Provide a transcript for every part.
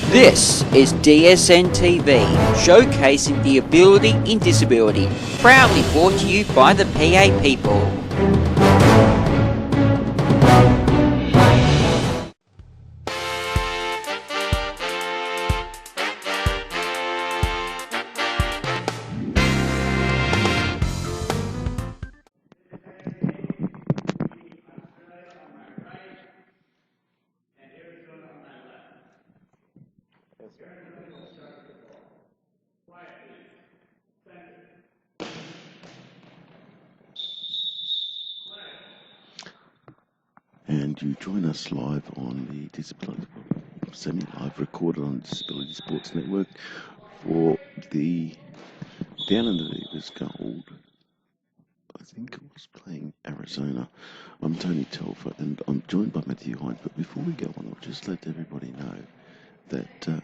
This is DSN TV, showcasing the ability in disability, proudly brought to you by the PA people. And you join us live on the Disability, semi-live recorded on Disability Sports Network for the Down Under Divas Gold. I think it was playing Arizona. I'm Tony Telfer and I'm joined by Matthew Hines. But before we go on, I'll just let everybody know that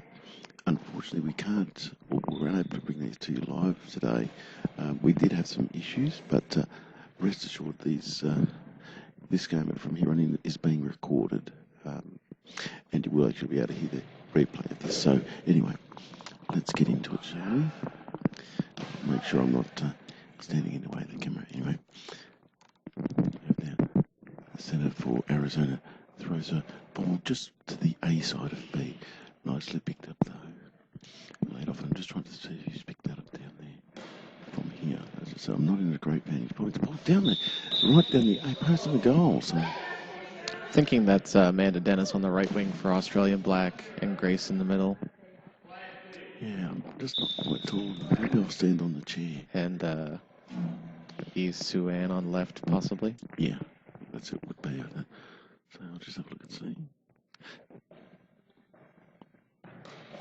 unfortunately we can't, or we're unable to bring these to you live today. We did have some issues, but rest assured this game from here on in is being recorded, and you will actually be able to hear the replay of this. So anyway, let's get into it, shall we? Make sure I'm not standing in the way of the camera. Anyway, now the centre for Arizona throws a ball just to the A side of B. Nicely picked up though. Laid off. I'm just trying to see who's picked that up down there from here. As I said, I'm not in a great vantage point. The ball down there, right down the A post of the goal. So thinking that's Amanda Dennis on the right wing for Australian Black and Grace in the middle. Yeah, I'm just not quite tall. Maybe I'll stand on the chair. And East Sue Ann on left, possibly. Yeah, that's it would be. So I'll just have a look and see.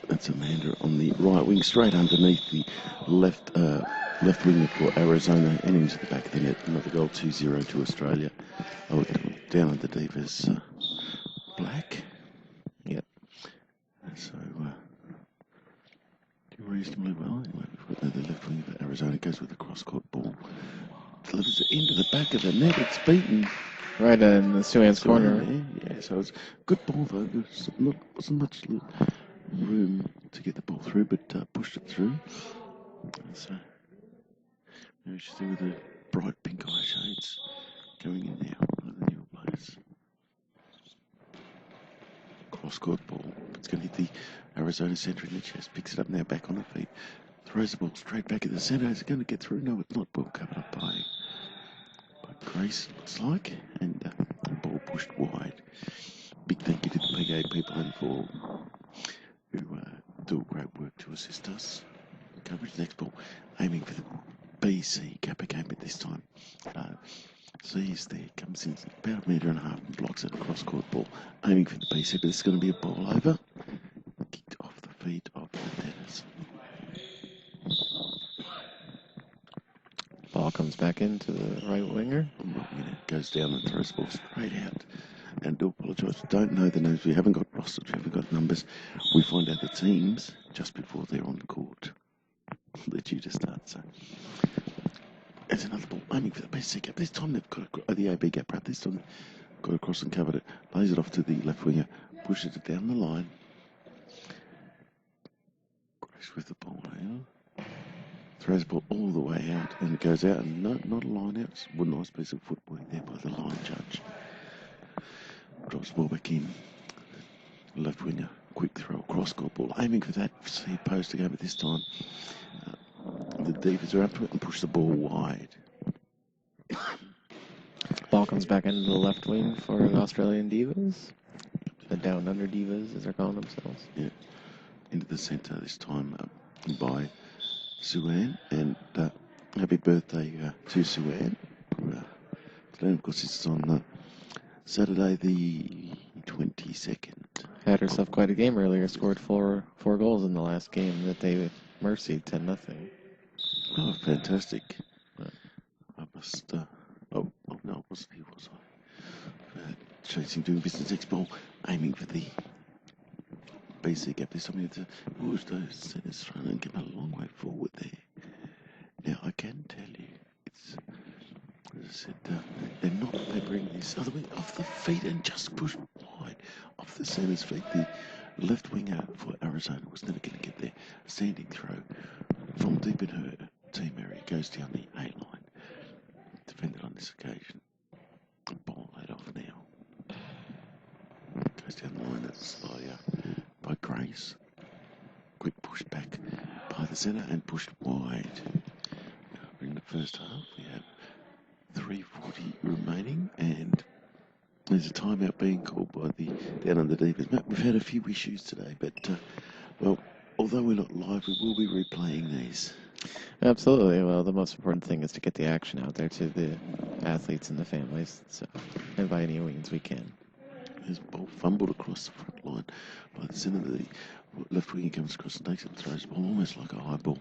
That's Amanda on the right wing, straight underneath the left winger for Arizona, and into the back of the net. Another goal, 2-0 to Australia. Oh, Down Under Divas Black. Yep. So doing reasonably well. Anyway, we've got the left wing for Arizona. Goes with the cross-court ball. Delivers it into the back of the net. It's beaten. Right in the Sue Ann's corner. Yeah, so it's good ball though. There wasn't much room to get the ball through, but pushed it through. So now she's there with the bright pink eye shades going in there. One of the newer players. Cross-court ball. It's going to hit the Arizona centre in the chest. Picks it up now, back on her feet. Throws the ball straight back at the centre. Is it going to get through? No, it's not. Well covered up by Grace, looks like. And the ball pushed wide. Big thank you to the PA people and for who do great work to assist us. Coverage, next ball, aiming for the BC Kappa game at this time. C is there, comes in about 1.5 meters and blocks it, cross court ball, aiming for the BC, but this is going to be a ball over. Kicked off the feet of the Dennis. Ball comes back into the right winger. Goes down and throws the ball straight out. And do apologise, don't know the names. We haven't got rosters, we haven't got numbers. We find out the teams just before they're on the court. They're due to start, so. There's another ball aiming for the BC gap. This time they've got the AB gap, right? This time they've got across and covered it. Lays it off to the left winger, pushes it down the line. Grace with the ball now. Throws the ball all the way out and it goes out. And no, not a line out. It's a nice piece of footwork there by the line judge. Drops the ball back in. Left winger, quick throw, cross-court ball, aiming for that C post to go, but this time the Divas are up to it and push the ball wide. Ball comes back into the left wing for the Australian Divas. The Down Under Divas, as they're calling themselves. Yeah, into the centre this time by Sue Ann, and happy birthday to Sue Ann. Today, of course, it's on Saturday the 22nd. Had herself quite a game earlier. Scored four goals in the last game that they mercied 10-0. Oh, fantastic! I must. Oh no, it wasn't he, was I? Chasing, doing business. Next ball, aiming for the BC gap. There's something to push those centres through and get a long way forward there. Now I can tell you, it's. As I said, they're not. They bring this other wing off the feet and just push wide off the centre's feet. The Left winger for Arizona was never going to get there. Standing throw from deep in her team area, goes down the A line. Defended on this occasion. Ball laid off now. Goes down the line, that's a slide by Grace. Quick push back by the centre and pushed wide. In the first half, we have 3:40 remaining, and there's a timeout being called by the Down Under Divas. Matt, we've had a few issues today, but well, although we're not live, we will be replaying these. Absolutely. Well, the most important thing is to get the action out there to the athletes and the families. So, and by any means we can. There's ball fumbled across the front line by the centre. The left winger comes across and takes it and throws the ball almost like a high ball.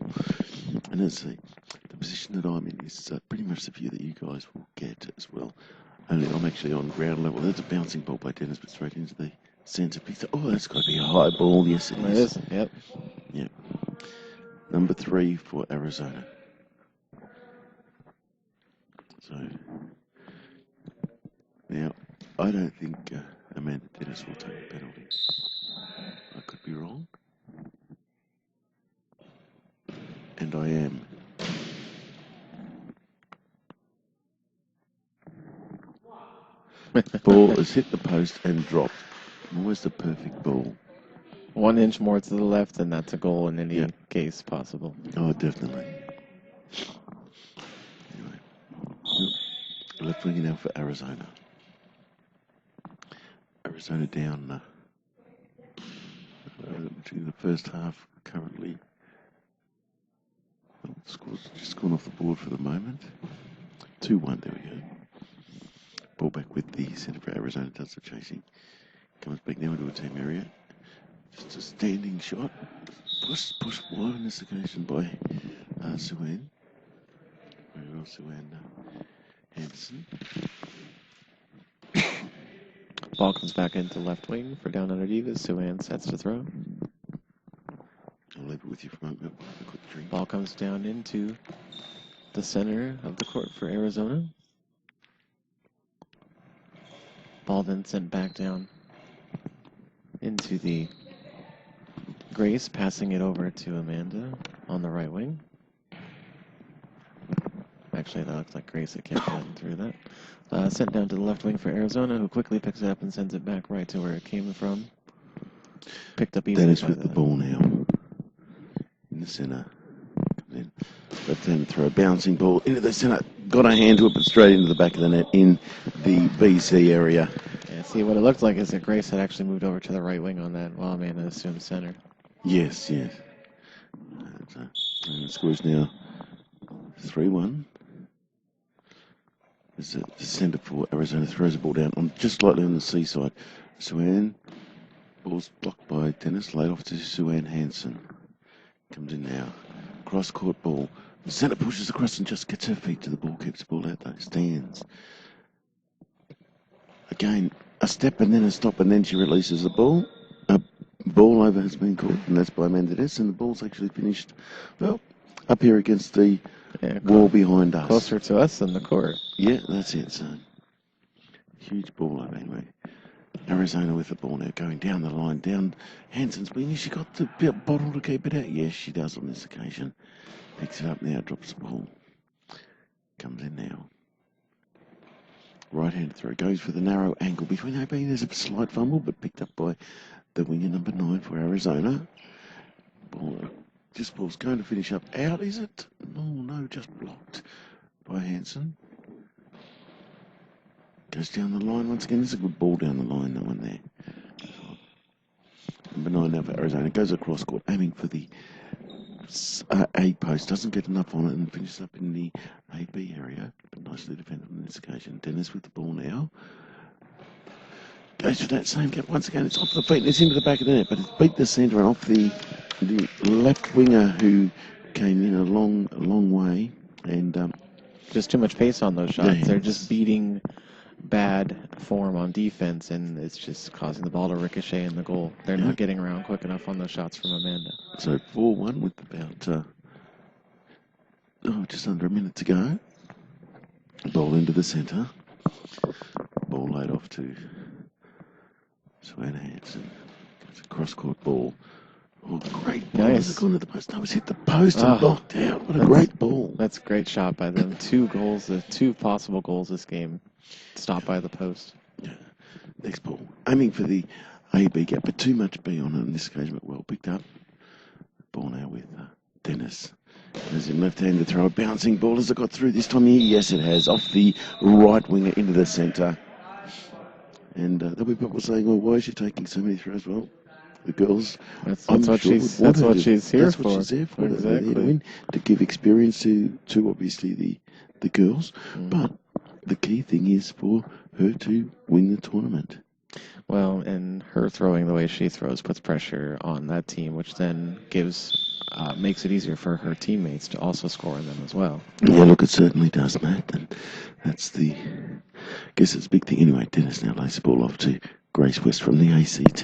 And as the position that I'm in is pretty much the view that you guys will get as well. Only I'm actually on ground level. There's a bouncing ball by Dennis, but straight into the centre. Picks up. Oh, that's got to be a high ball. Yes, it is. Yep. Yep. Number 3 for Arizona. So, now, I don't think Amanda Dennis will take a penalty. I could be wrong. And I am. Ball has hit the post and dropped. Almost a perfect ball. 1 inch more to the left, and that's a goal in any case possible. Oh, definitely. Anyway, left wing now for Arizona. Arizona down between the first half currently. Well, the score's just gone off the board for the moment. 2-1, there we go. Ball back with the centre for Arizona, does the chasing. Comes back now into a team area. Just a standing shot. Push wide on this occasion by Sue-Ann. Very well, Sue-Ann Anderson. Ball comes back into left wing for Down Under Divas. Sue-Ann sets to throw. I'll leave it with you for a moment. A quick drink. Ball comes down into the center of the court for Arizona. Ball then sent back down into the Grace, passing it over to Amanda on the right wing. Actually, that looks like Grace at Campbell through that. Sent down to the left wing for Arizona, who quickly picks it up and sends it back right to where it came from. Picked up easily. Dennis with the ball now. In the centre. Then left hand throw, bouncing ball into the centre. Got a hand to it, but straight into the back of the net in the BC area. Yeah, see, what it looked like is that Grace had actually moved over to the right wing on that, while Amanda assumed center. Yes. And the score is now 3-1. As the centre for Arizona throws the ball down on just slightly on the seaside. Sue-Ann, ball's blocked by Dennis, laid off to Sue-Ann Hansen. Comes in now. Cross court ball. The centre pushes across and just gets her feet to the ball, keeps the ball out there, stands. Again, a step and then a stop, and then she releases the ball. A ball over has been caught, and that's by Amanda Dennis, and the ball's actually finished, well, up here against the wall behind us. Closer to us than the court. Yeah, that's it, son. Huge ball over anyway. Arizona with the ball now, going down the line, down Hansen's wing. Has she got the bottle to keep it out? Yes, she does on this occasion. Picks it up now, drops the ball. Comes in now. Right-handed throw, goes for the narrow angle between AB. There's a slight fumble, but picked up by the winger number 9 for Arizona. Ball's going to finish up. Out, is it? No, just blocked by Hansen. Goes down the line once again. This is a good ball down the line, that one there. Number 9 now for Arizona. Goes across court, aiming for the A post. Doesn't get enough on it and finishes up in the AB area. But nicely defended on this occasion. Dennis with the ball now. Goes for that same gap. Once again, it's off the feet and it's into the back of the net. But it's beat the centre and off the left winger who came in a long way. And just too much pace on those shots. Yeah. They're just beating bad form on defense, and it's just causing the ball to ricochet in the goal. They're not getting around quick enough on those shots from Amanda. So 4-1 with about just under a minute to go. Ball into the centre. Ball laid off to Sue-Ann Hansen. It's a cross-court ball. Oh, great ball. Nice. Has it gone to the post? No, it's hit the post and Oh, blocked out. What a great ball. That's a great shot by them. 2 goals, 2 possible goals this game. Stopped by the post. Yeah. Next ball. Aiming for the A-B gap, but too much B on it on this occasion, but well picked up. Ball now with Dennis. As in left-handed throw, a bouncing ball. Has it got through this time here? Yes, it has. Off the right winger into the centre. And there'll be people saying, well, why is she taking so many throws? Well, the girls, That's what she's here That's for. what she's there for. Exactly. They're there to win, to give experience to obviously the girls. But the key thing is for her to win the tournament. Well, and her throwing the way she throws puts pressure on that team, which then makes it easier for her teammates to also score on them as well. Yeah, look, it certainly does, Matt. And that's I guess it's a big thing. Anyway, Dennis now lays the ball off to Grace West from the ACT.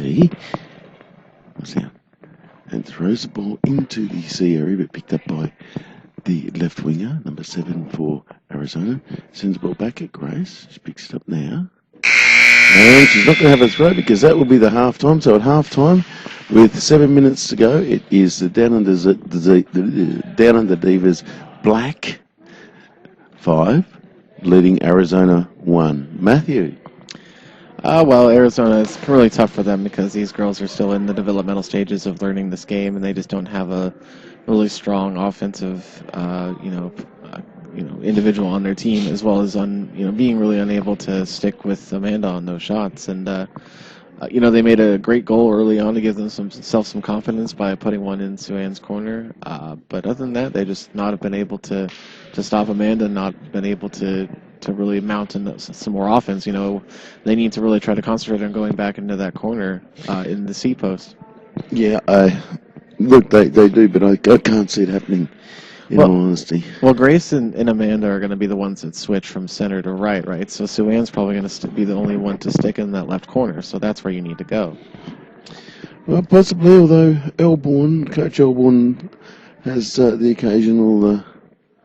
And throws the ball into the C area, but picked up by the left winger, number 7 for Arizona. Sends the ball back at Grace. She picks it up now. And she's not going to have a throw because that will be the half-time. So at half-time, with 7 minutes to go, it is the Down Under Divas Black 5, leading Arizona 1. Matthew. Well, Arizona, it's really tough for them because these girls are still in the developmental stages of learning this game, and they just don't have a really strong offensive, individual on their team, as well as being really unable to stick with Amanda on those shots. And they made a great goal early on to give them some confidence by putting one in Sue Ann's corner. But other than that, they just not have been able to stop Amanda, not been able to really mount some more offense. They need to really try to concentrate on going back into that corner in the C post. Yeah, look, they do, but I can't see it happening, in all honesty. Well, Grace and Amanda are going to be the ones that switch from center to right? So Sue Ann's probably going to be the only one to stick in that left corner, so that's where you need to go. Well, possibly, although Coach Elborn has the occasional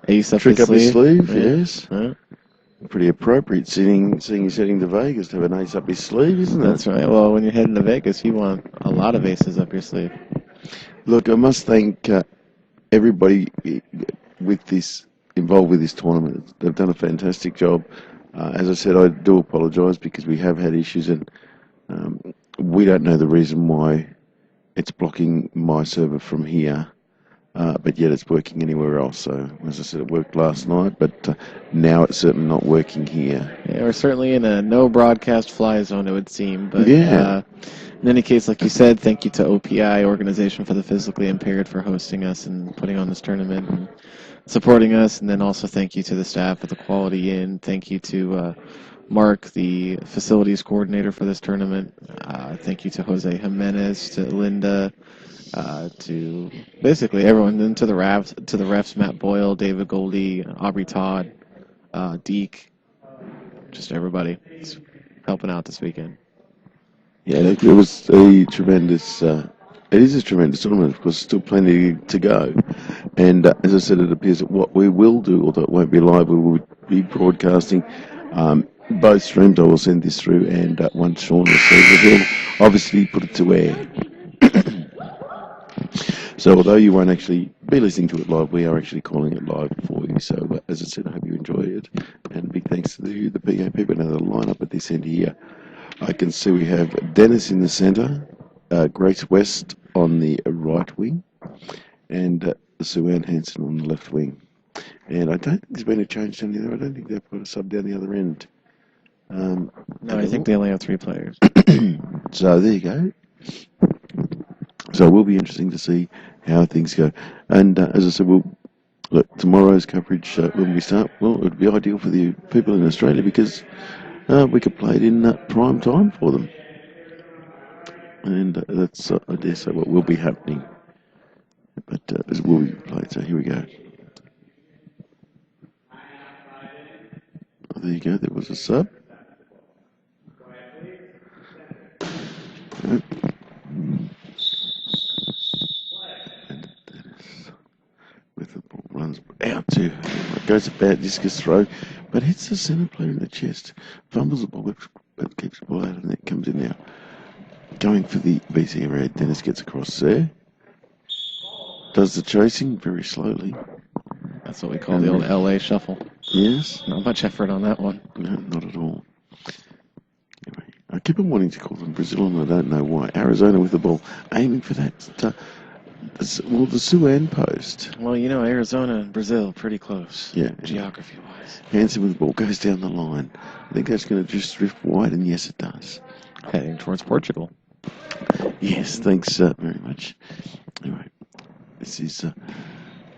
Ace up trick his up his sleeve, yeah. yes. Yeah. Pretty appropriate, seeing he's heading to Vegas to have an ace up his sleeve, isn't it? That's right. Well, when you're heading to Vegas, you want a lot of aces up your sleeve. Look, I must thank everybody involved with this tournament. They've done a fantastic job. As I said, I do apologise because we have had issues, and we don't know the reason why it's blocking my server from here. But yet it's working anywhere else. So, as I said, it worked last night, but now it's certainly not working here. Yeah, we're certainly in a no broadcast fly zone, it would seem. But yeah. In any case, like you said, thank you to OPI, Organization for the Physically Impaired, for hosting us and putting on this tournament and supporting us. And then also thank you to the staff at the Quality Inn. Thank you to Mark, the facilities coordinator for this tournament. Thank you to Jose Jimenez, to Linda, to basically everyone, then to the refs, Matt Boyle, David Goldie, Aubrey Todd, Deke, just everybody helping out this weekend. Yeah, it was a tremendous. It is a tremendous tournament. Of course, still plenty to go. And as I said, it appears that what we will do, although it won't be live, we will be broadcasting both streams. I will send this through, and once Sean receives it, he'll obviously put it to air. So although you won't actually be listening to it live, we are actually calling it live for you. So as I said, I hope you enjoy it. And big thanks to the PA people. Now the lineup at this end here. I can see we have Dennis in the centre, Grace West on the right wing, and Sue Ann Hansen on the left wing. And I don't think there's been a change down the other. I don't think they've put a sub down the other end. No, I think they only have 3 players. So there you go. So it will be interesting to see how things go. And as I said, look, tomorrow's coverage, when we start, well, it would be ideal for the people in Australia because we could play it in prime time for them. And that's, I dare say, what will be happening. But it will be played. So here we go. There you go. There was a sub. And Dennis with the ball runs out to, goes a bad discus throw, but hits the centre player in the chest, fumbles the ball, but keeps the ball out, and it comes in now. Going for the BC area. Dennis gets across there. Does the chasing very slowly. That's what we call the old LA shuffle. Yes. Not much effort on that one. No, not at all. Anyway, I keep on wanting to call them Brazil, and I don't know why. Arizona with the ball, aiming for that. The Siouan post. Well, you know, Arizona and Brazil, pretty close. Yeah. Geography-wise. Hanson with the ball, goes down the line. I think that's going to just drift wide, and yes, it does. Heading towards Portugal. Yes, thanks very much. Anyway, this is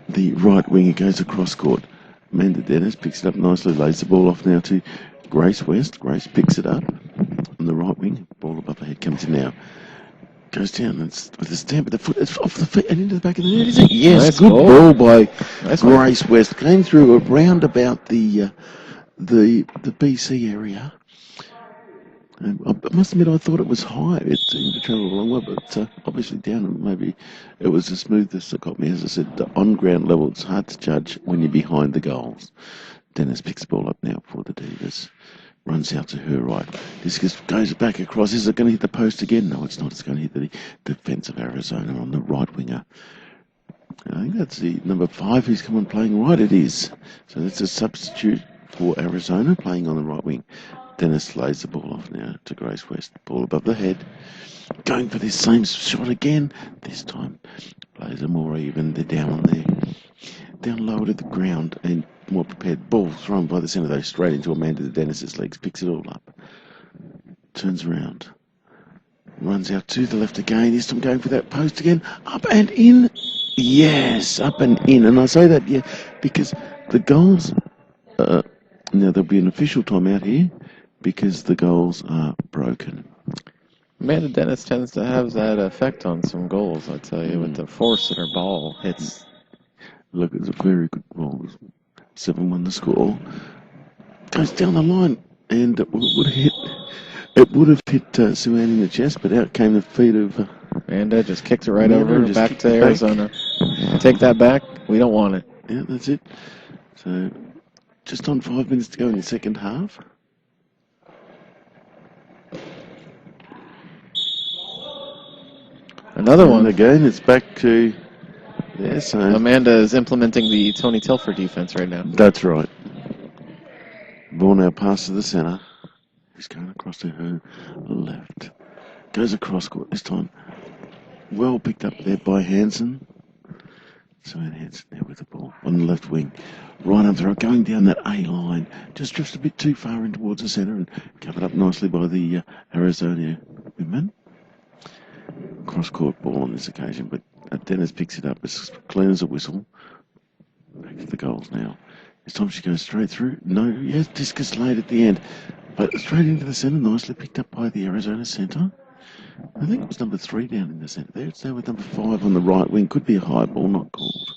the right winger goes across court. Amanda Dennis picks it up nicely, lays the ball off now to Grace West. Grace picks it up on the right wing. Ball above her head comes in now. Goes down with a stamp of the foot. It's off the feet and into the back of the net, is it? Yes, nice good ball by nice Grace West. Came through around about the BC area. And I must admit, I thought it was high. It seemed to travel a long way, but obviously down, and maybe it was the smoothest that got me. As I said, on ground level, it's hard to judge when you're behind the goals. Dennis picks the ball up now for the Divas. Runs out to her right. This goes back across. Is it going to hit the post again? No, it's not. It's going to hit the defence of Arizona on the right winger. I think that's the number 5 who's come on playing right. It is. So that's a substitute for Arizona playing on the right wing. Dennis lays the ball off now to Grace West. Ball above the head. Going for this same shot again. This time plays are more even. They're down on there. Down lower to the ground and more prepared. Ball thrown by the centre though straight into Amanda Dennis's legs. Picks it all up. Turns around. Runs out to the left again. This time going for that post again. Up and in. Yes, up and in. And I say that, because the goals... now there'll be an official timeout here because the goals are broken. Amanda Dennis tends to have that effect on some goals, I tell you, with the force that her ball hits. Look, it's a very good ball. 7-1 the score. Goes down the line and it would have hit Siouan in the chest, but out came the feet of... Amanda just kicked it right over back to Arizona. Take that back. We don't want it. Yeah, that's it. So, just on 5 minutes to go in the second half. Another one. And again, it's back to... Yeah, so... Amanda is implementing the Tony Tilford defense right now. That's right. Ball now pass to the centre. He's going across to her left. Goes across court this time. Well picked up there by Hanson. So Hanson there with the ball on the left wing. Right on throw, going down that A line. Just drifts a bit too far in towards the centre and covered up nicely by the Arizona women. Cross-court ball on this occasion, but Dennis picks it up as clean as a whistle. Back to the goals now. This time she goes straight through. No, yes, discus laid at the end. But straight into the centre, nicely picked up by the Arizona centre. I think it was number 3 down in the centre there. It's there with number 5 on the right wing. Could be a high ball, not called.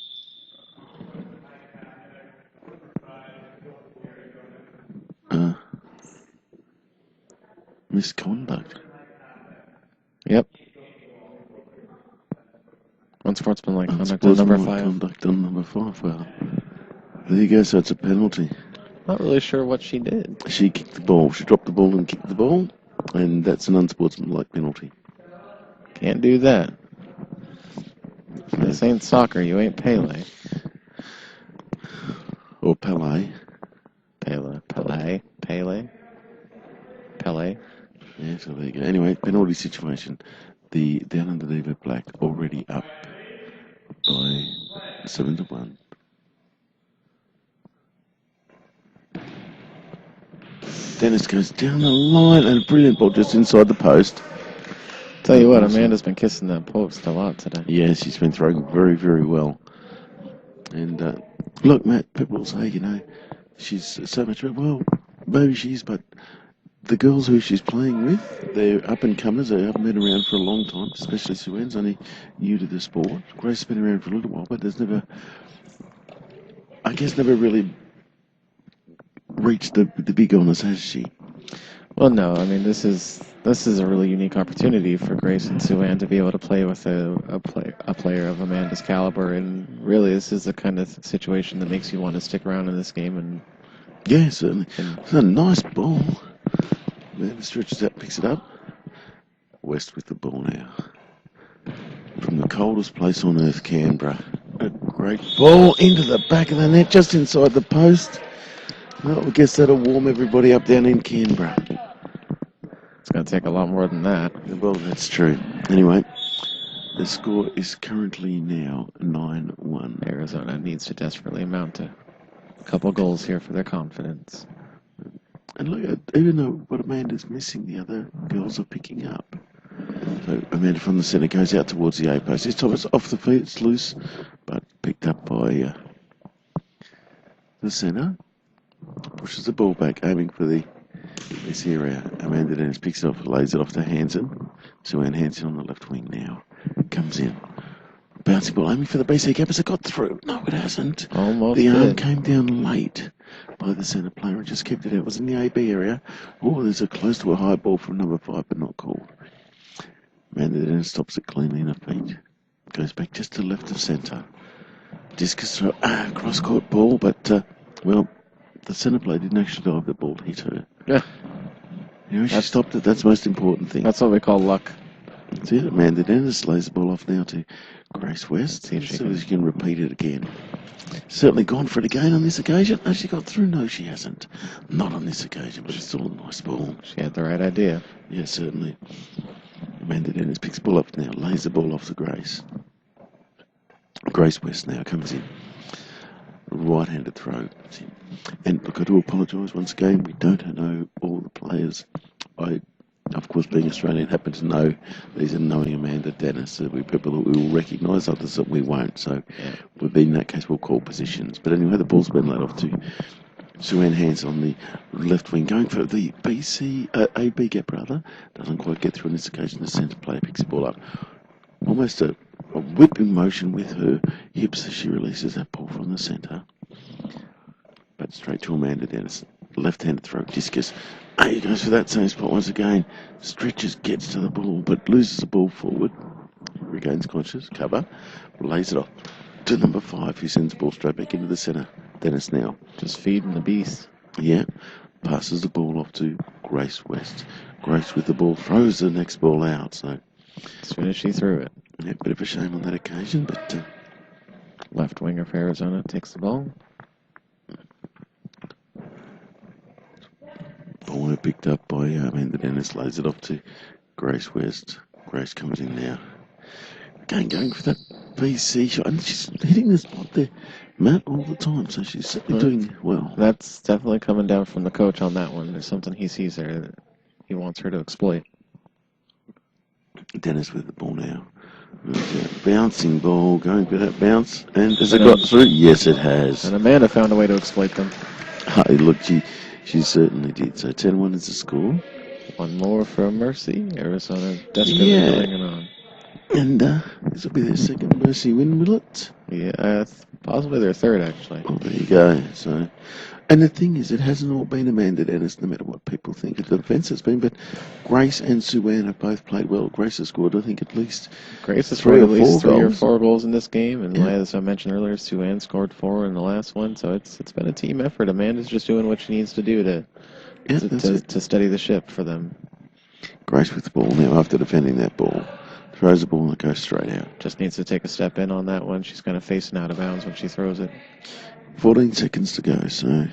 Misconduct. Yep. Unsportsmanlike conduct on number 5. Conduct on number 5. Well, there you go. So it's a penalty. Not really sure what she did. She kicked the ball. She dropped the ball and kicked the ball, and that's an unsportsmanlike penalty. Can't do that. This ain't soccer. You ain't Pele. Or Pele. Pele. Yeah, so there you go. Anyway, penalty situation. The Down Under Diva Black already up by 7-1. Dennis goes down the line and a brilliant ball just inside the post. Tell you what, Amanda's been kissing that post a lot today. Yeah, she's been throwing very, very well. And look, Matt, people say, she's so much better. Well, maybe she is, but the girls who she's playing with, they're up-and-comers. They haven't been around for a long time, especially Siouan's only new to the sport. Grace has been around for a little while, but there's never really reached the big honors, has she? Well, no. I mean, this is a really unique opportunity for Grace and Siouan to be able to play with a player of Amanda's caliber, and really, this is the kind of situation that makes you want to stick around in this game. And yeah, certainly. It's a nice ball. Amanda stretches out, picks it up. West with the ball now. From the coldest place on earth, Canberra. A great ball into the back of the net, just inside the post. Well, I guess that'll warm everybody up down in Canberra. It's going to take a lot more than that. Well, that's true. Anyway, the score is currently now 9-1. Arizona needs to desperately mount a couple goals here for their confidence. And look, even though what Amanda's missing, the other girls are picking up. So Amanda from the centre goes out towards the A post. This time it's off the feet, it's loose, but picked up by the centre. Pushes the ball back, aiming for this area. Amanda Dennis picks it off, lays it off to Hansen. Sue-Ann Hansen on the left wing now. Comes in. Bouncing ball, aiming for the BC gap. Has it got through? No, it hasn't. Almost the arm did. came down late by the centre player and just kept it out. It was in the AB area. Oh, there's a close to a high ball from number 5, but not called. Amanda Dennis stops it cleanly in her feet. Goes back just to left of centre. Discus throw. Cross-court ball, but, well, the centre player didn't actually dive the ball to hit her. Yeah. You know, she stopped it. That's the most important thing. That's what we call luck. That's it. Amanda Dennis lays the ball off now to Grace West. See if she can repeat it again. Certainly gone for it again on this occasion. Has she got through? No, she hasn't. Not on this occasion, but it's still a nice ball. She had the right idea. Yeah, certainly. Amanda Dennis picks the ball up now, lays the ball off to Grace. Grace West now comes in. Right-handed throw. And look, I do apologise once again. We don't know all the players. I, of course, being Australian, happen to know these are knowing Amanda Dennis. There'll be people that we will recognise, others that we won't. So, in that case, we'll call positions. But anyway, the ball's been laid off to Sue-Ann Hansen on the left wing, going for the AB gap rather. Doesn't quite get through on this occasion. The centre player picks the ball up. Almost a whipping motion with her hips as she releases that ball from the centre. But straight to Amanda Dennis. Left-handed throw, discus. He goes for that same spot once again. Stretches, gets to the ball, but loses the ball forward. Regains conscious, cover, lays it off to number 5, who sends the ball straight back into the centre. Dennis now. Just feeding the beast. Yeah. Passes the ball off to Grace West. Grace with the ball, throws the next ball out, so... As soon as she threw it. Yeah, bit of a shame on that occasion, but... Left winger for Arizona takes the ball. Ball picked up by Amanda Dennis, lays it off to Grace West. Grace comes in now. Again, going for that BC shot, and she's hitting the spot there, Matt, all the time, so she's certainly doing well. That's definitely coming down from the coach on that one. There's something he sees there that he wants her to exploit. Dennis with the ball now. Bouncing ball, going for that bounce, and has it got through? Yes, it has. And Amanda found a way to exploit them. Hey, look, she certainly did. So 10-1 is the score. One more for Mercy. Arizona desperately hanging on. And this will be their second Mercy win, will it? Yeah, possibly their third, actually. Oh, there you go. So, and the thing is, it hasn't all been Amanda Dennis, no matter what people think. The defence has been, but Grace and Sue-Ann have both played well. Grace has scored, I think, at least Grace has scored at least 3 or 4 goals. goals in this game, and as I mentioned earlier, Sue-Ann scored 4 in the last one. So it's been a team effort. Amanda's just doing what she needs to do to steady the ship for them. Grace with the ball now after defending that ball. Throws the ball and it goes straight out. Just needs to take a step in on that one. She's kind of facing out of bounds when she throws it. 14 seconds to go, so...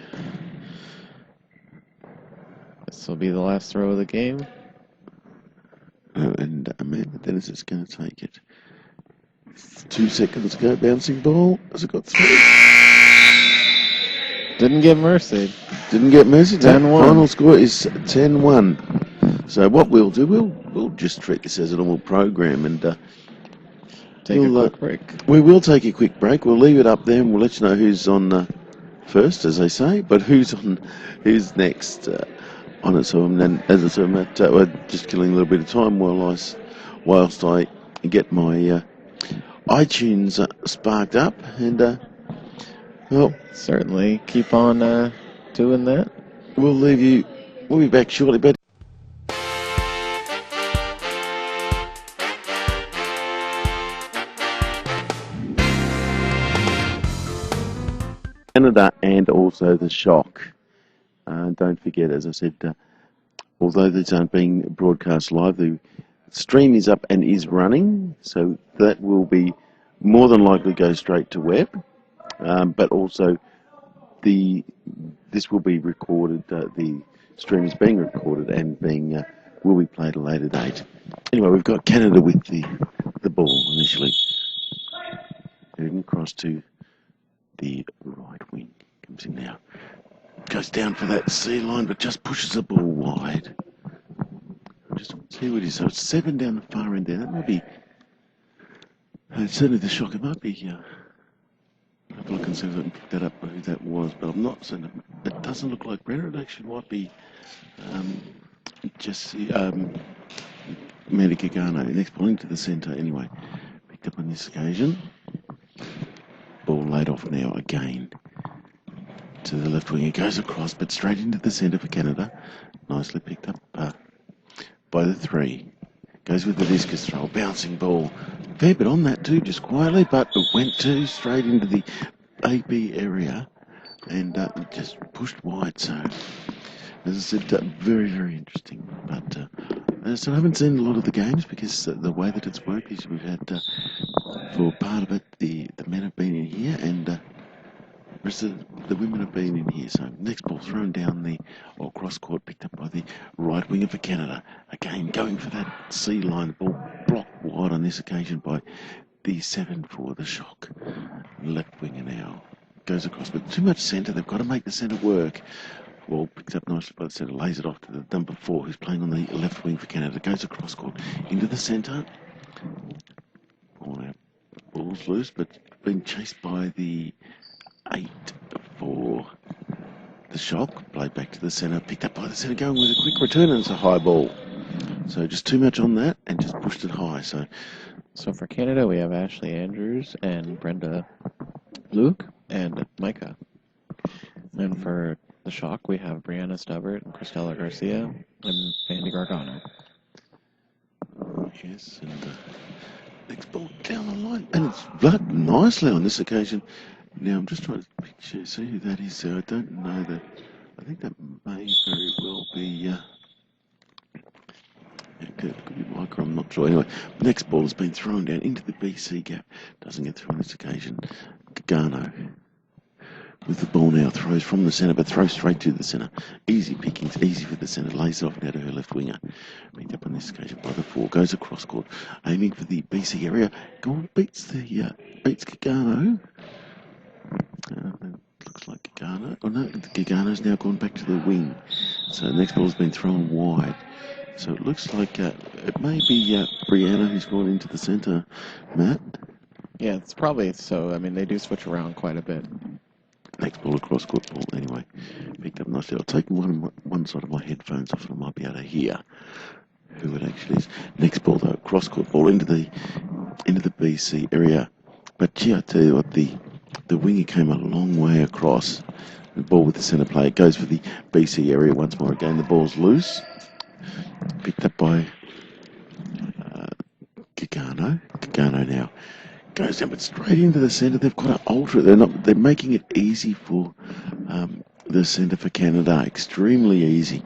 This will be the last throw of the game. And Amanda Dennis is going to take it. 2 seconds to go, bouncing ball. Has it got through? Didn't get Mercy. Didn't get Mercy. 10-1. Final score is 10-1. So what we'll do, we'll just treat this as a normal program and Take a quick break. We will take a quick break. We'll leave it up there and we'll let you know who's on first, as they say, but who's next on it. So and then, as I said, Matt, we're just killing a little bit of time whilst I get my iTunes sparked up and well, certainly keep on doing that. We'll leave you. We'll be back shortly, but. Canada and also the shock. Don't forget, as I said, although these aren't being broadcast live, the Stream is up and is running, so that will be more than likely go straight to web, but also this will be recorded. The stream is being recorded and will be played at a later date. Anyway, we've got Canada with the ball initially, moving across to the right wing. Comes in now, goes down for that C line, but just pushes the ball wide. Just see what it is. So it's 7 down the far end there. That might be certainly the shock. It might be. Have a look and see if I can pick that up, who that was, but I'm not certain. It doesn't look like Brenner. It actually might be Jesse Mandy Gagano. Next ball into the centre anyway. Picked up on this occasion. Ball laid off now again to the left wing. It goes across, but straight into the centre for Canada. Nicely picked up by the 3. Goes with the discus throw, bouncing ball. Fair bit on that too, just quietly, but it went straight into the AB area and just pushed wide. So, as I said, very, very interesting. But so I haven't seen a lot of the games because the way that it's worked is we've had, for part of it, the men have been in here and the rest of the women have been in here. So next ball thrown down the cross court, picked up by the right winger for Canada. Again, going for that C line. Ball blocked wide on this occasion by the 7 for the shock. Left winger now goes across, but too much centre. They've got to make the centre work. Ball picked up nicely by the centre, lays it off to the number 4, who's playing on the left wing for Canada. Goes across court into the centre. Ball's loose, but being chased by the 8 for the shock. Played back to the centre, picked up by the centre, going with a quick return, and it's a high ball. So just too much on that and just pushed it high. So for Canada, we have Ashley Andrews and Brenda Luke and Micah. And for the shock, we have Brianna Stubbert and Christella Garcia and Andy Gargano. Yes, and next ball down the line. And it's blood nicely on this occasion. Now, I'm just trying to see who that is. So I don't know that. I think that may very well be. It could be Micah, I'm not sure. Anyway, the next ball has been thrown down into the BC gap. Doesn't get through on this occasion. Gagano with the ball now, throws from the centre, but throws straight to the centre. Easy pickings, easy for the centre. Lays it off now to her left winger. Picked up on this occasion by the 4. Goes across court, aiming for the BC area. Beats Gagano. Looks like Gagano. Oh no, Gagano's now gone back to the wing. So the next ball's been thrown wide. So it looks like it may be Brianna who's gone into the centre, Matt. Yeah, it's probably so. I mean, they do switch around quite a bit. Next ball, across court ball, anyway. Picked up nicely. I'll take one side of my headphones off and I might be able to hear who it actually is. Next ball, though, cross court ball into the BC area. But gee, I tell you what, the winger came a long way across. The ball with the centre player goes for the BC area once more. Again, the ball's loose. Picked up by Gagano. Gagano now goes down, but straight into the centre. They've got to alter it. They're making it easy for the centre for Canada. Extremely easy.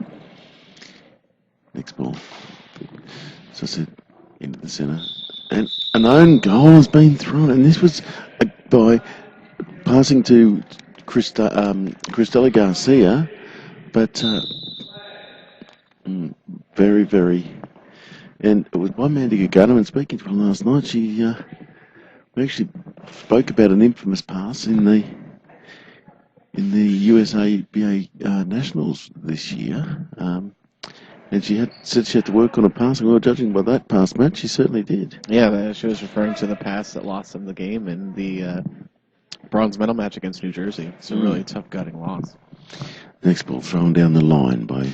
Next ball. So I said into the centre. And an own goal has been thrown. And this was by passing to Christella Garcia. But very, very... And it was by Mandy Gagano, and speaking to her last night, she we actually spoke about an infamous pass in the USABA Nationals this year. And she said she had to work on a passing. Well, judging by that pass match, she certainly did. Yeah, she was referring to the pass that lost them the game in the bronze medal match against New Jersey. It's a really tough gutting loss. Next ball thrown down the line by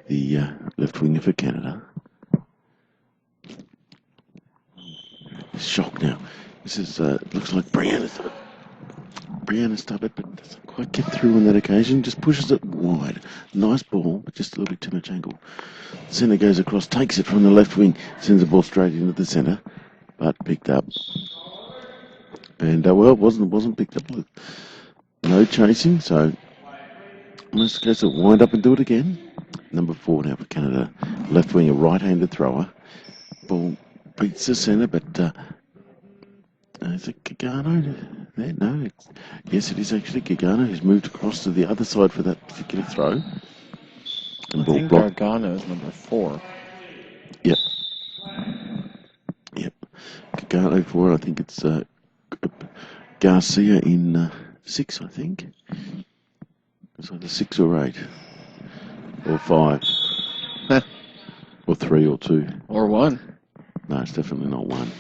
the left winger for Canada. Shock now. This is looks like Brianna Stubbert, but doesn't quite get through on that occasion. Just pushes it wide. Nice ball, but just a little bit too much angle. Centre goes across, takes it from the left wing, sends the ball straight into the centre, but picked up. And well, it wasn't picked up with no chasing, so Let's go to wind up and do it again. Number 4 now for Canada. Left winger, right-handed thrower. Ball beats the centre, but is it Gargano? No. Yes, it is actually Gargano who's moved across to the other side for that particular throw. And I think Gargano is number 4. Yep. Gargano 4, I think it's Garcia in 6, I think. It's either 6 or 8. Or 5. Or 3 or 2. Or 1. No, it's definitely not 1.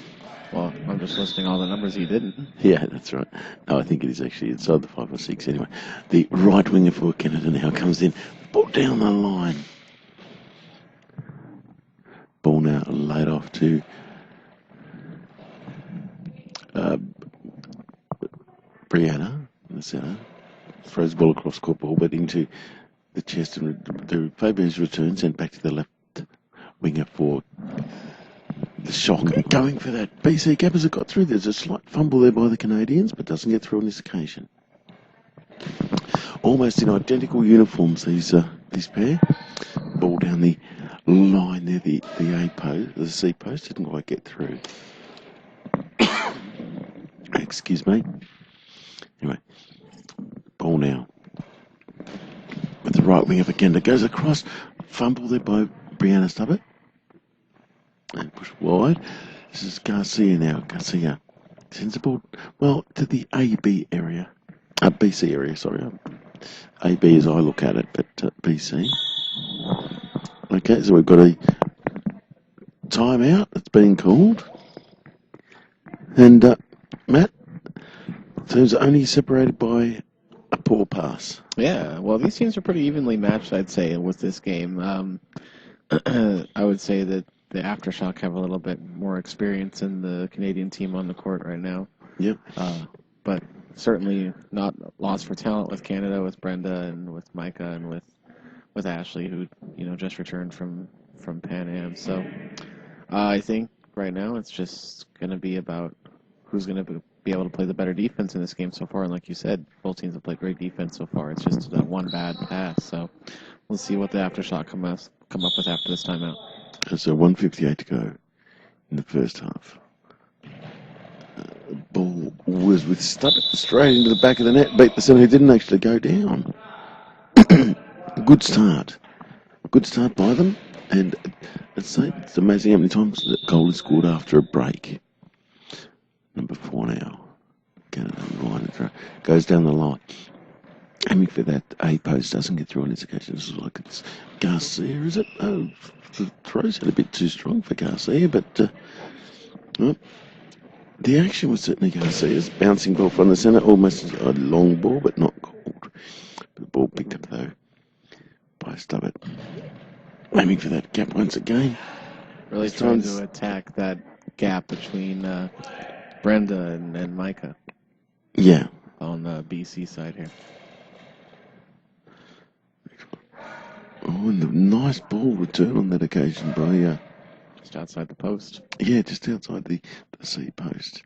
Well, I'm just listing all the numbers he didn't. Yeah, that's right. No, I think it is actually inside the 5 or 6 anyway. The right winger for Canada now comes in. Ball down the line. Ball now laid off to Brianna in the centre. Throws the ball across court, ball but into the chest, and the Fabian's return sent back to the left winger for the shock. Going for that. BC gap as it got through. There's a slight fumble there by the Canadians, but doesn't get through on this occasion. Almost in identical uniforms, these pair. Ball down the line there, the A post, the C post didn't quite get through. Excuse me. Anyway, ball now with the right wing of Agenda goes across. Fumble there by Brianna Stubbert. And push wide. This is Garcia now. Garcia sends the ball, well, to the AB area. BC area, sorry. AB as I look at it, but BC. Okay, so we've got a timeout that's been called. And Matt, teams are only separated by a poor pass. Yeah, well, these teams are pretty evenly matched, I'd say, with this game. I would say that the Aftershock have a little bit more experience in the Canadian team on the court right now. Yep. But certainly not lost for talent with Canada, with Brenda and with Micah and with Ashley, who just returned from Pan Am. So I think right now it's just going to be about who's going to be able to play the better defense in this game so far. And like you said, both teams have played great defense so far. It's just that one bad pass. So we'll see what the Aftershock come up with after this timeout. So 1:58 to go in the first half. Ball was with Stubbert straight into the back of the net. Beat the centre, who didn't actually go down. Good start. Good start by them. And it's amazing how many times that goal is scored after a break. Number 4 now. Goes down the line. Aiming for that A post, doesn't get through on this occasion. This is like it's Garcia, is it? Oh, the throw's had a bit too strong for Garcia, but well, the action was certainly Garcia's. Bouncing ball from the centre, almost a long ball, but not called. The ball picked up though by Stubbert. Aiming for that gap once again. Really trying to attack that gap between Brenda and Micah. Yeah. On the BC side here. Oh, and a nice ball return on that occasion by... just outside the post. Yeah, just outside the C post.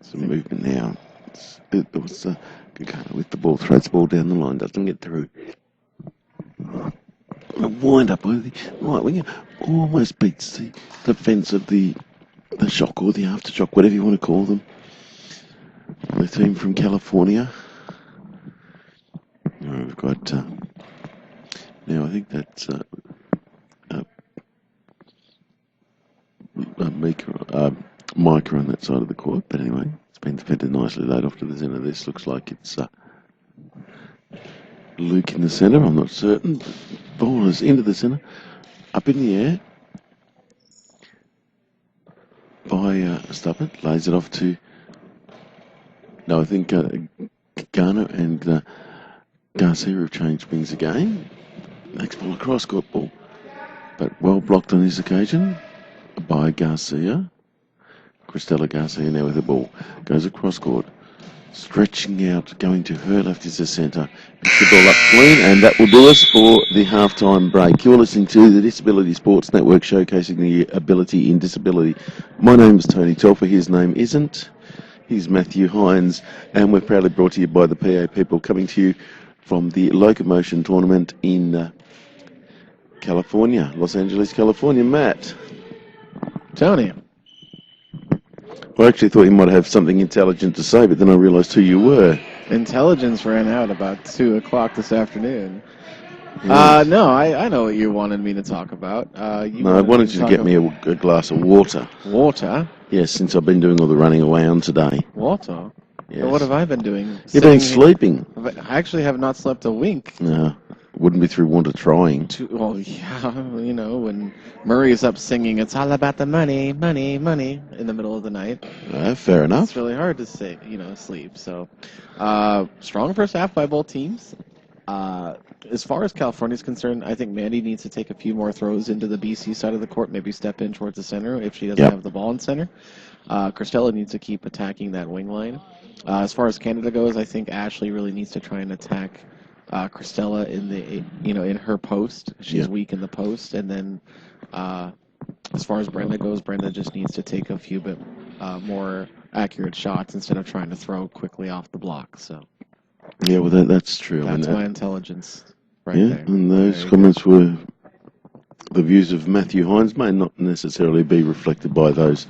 Some movement now. It was Gagano with the ball, throws the ball down the line, doesn't get through. A wind up by the right winger. Almost beats the defence of the shock or the aftershock, whatever you want to call them. The team from California. We've got... now, I think that's Micah on that side of the court. But anyway, it's been defended nicely laid off to the centre. This looks like it's Luke in the centre. I'm not certain. Ball is into the centre. Up in the air by Stubbert. Lays it off to... No, I think Garner and Garcia have changed wings again. Next ball across court ball. But well blocked on this occasion by Garcia. Cristela Garcia now with the ball. Goes across court. Stretching out, going to her left is the centre. Picks the ball up clean, and that will do us for the halftime break. You're listening to the Disability Sports Network, showcasing the ability in disability. My name's Tony Telfer. His name isn't. He's Matthew Hines, and we're proudly brought to you by the PA people, coming to you from the Locomotion tournament in California, Los Angeles, California. Matt. Tony. I actually thought you might have something intelligent to say, but then I realised who you were. Intelligence ran out about 2 o'clock this afternoon. Yes. No, I know what you wanted me to talk about. I wanted you to get me a glass of water. Water? Yes, since I've been doing all the running around today. Water? Yes. So what have I been doing? You've been sleeping. I actually have not slept a wink. No, wouldn't be through want of trying. Well, yeah, when Murray is up singing, it's all about the money, money, money, in the middle of the night. Fair enough. It's really hard to sleep. So, strong first half by both teams. As far as California is concerned, I think Mandy needs to take a few more throws into the BC side of the court, maybe step in towards the center if she doesn't have the ball in center. Cristela needs to keep attacking that wing line. As far as Canada goes, I think Ashley really needs to try and attack Cristela in her post. She's weak in the post, and then as far as Brenda goes, Brenda just needs to take a few bit more accurate shots instead of trying to throw quickly off the block. So. Yeah, well, that's true. That's my intelligence right there. And those comments were the views of Matthew Hines, may not necessarily be reflected by those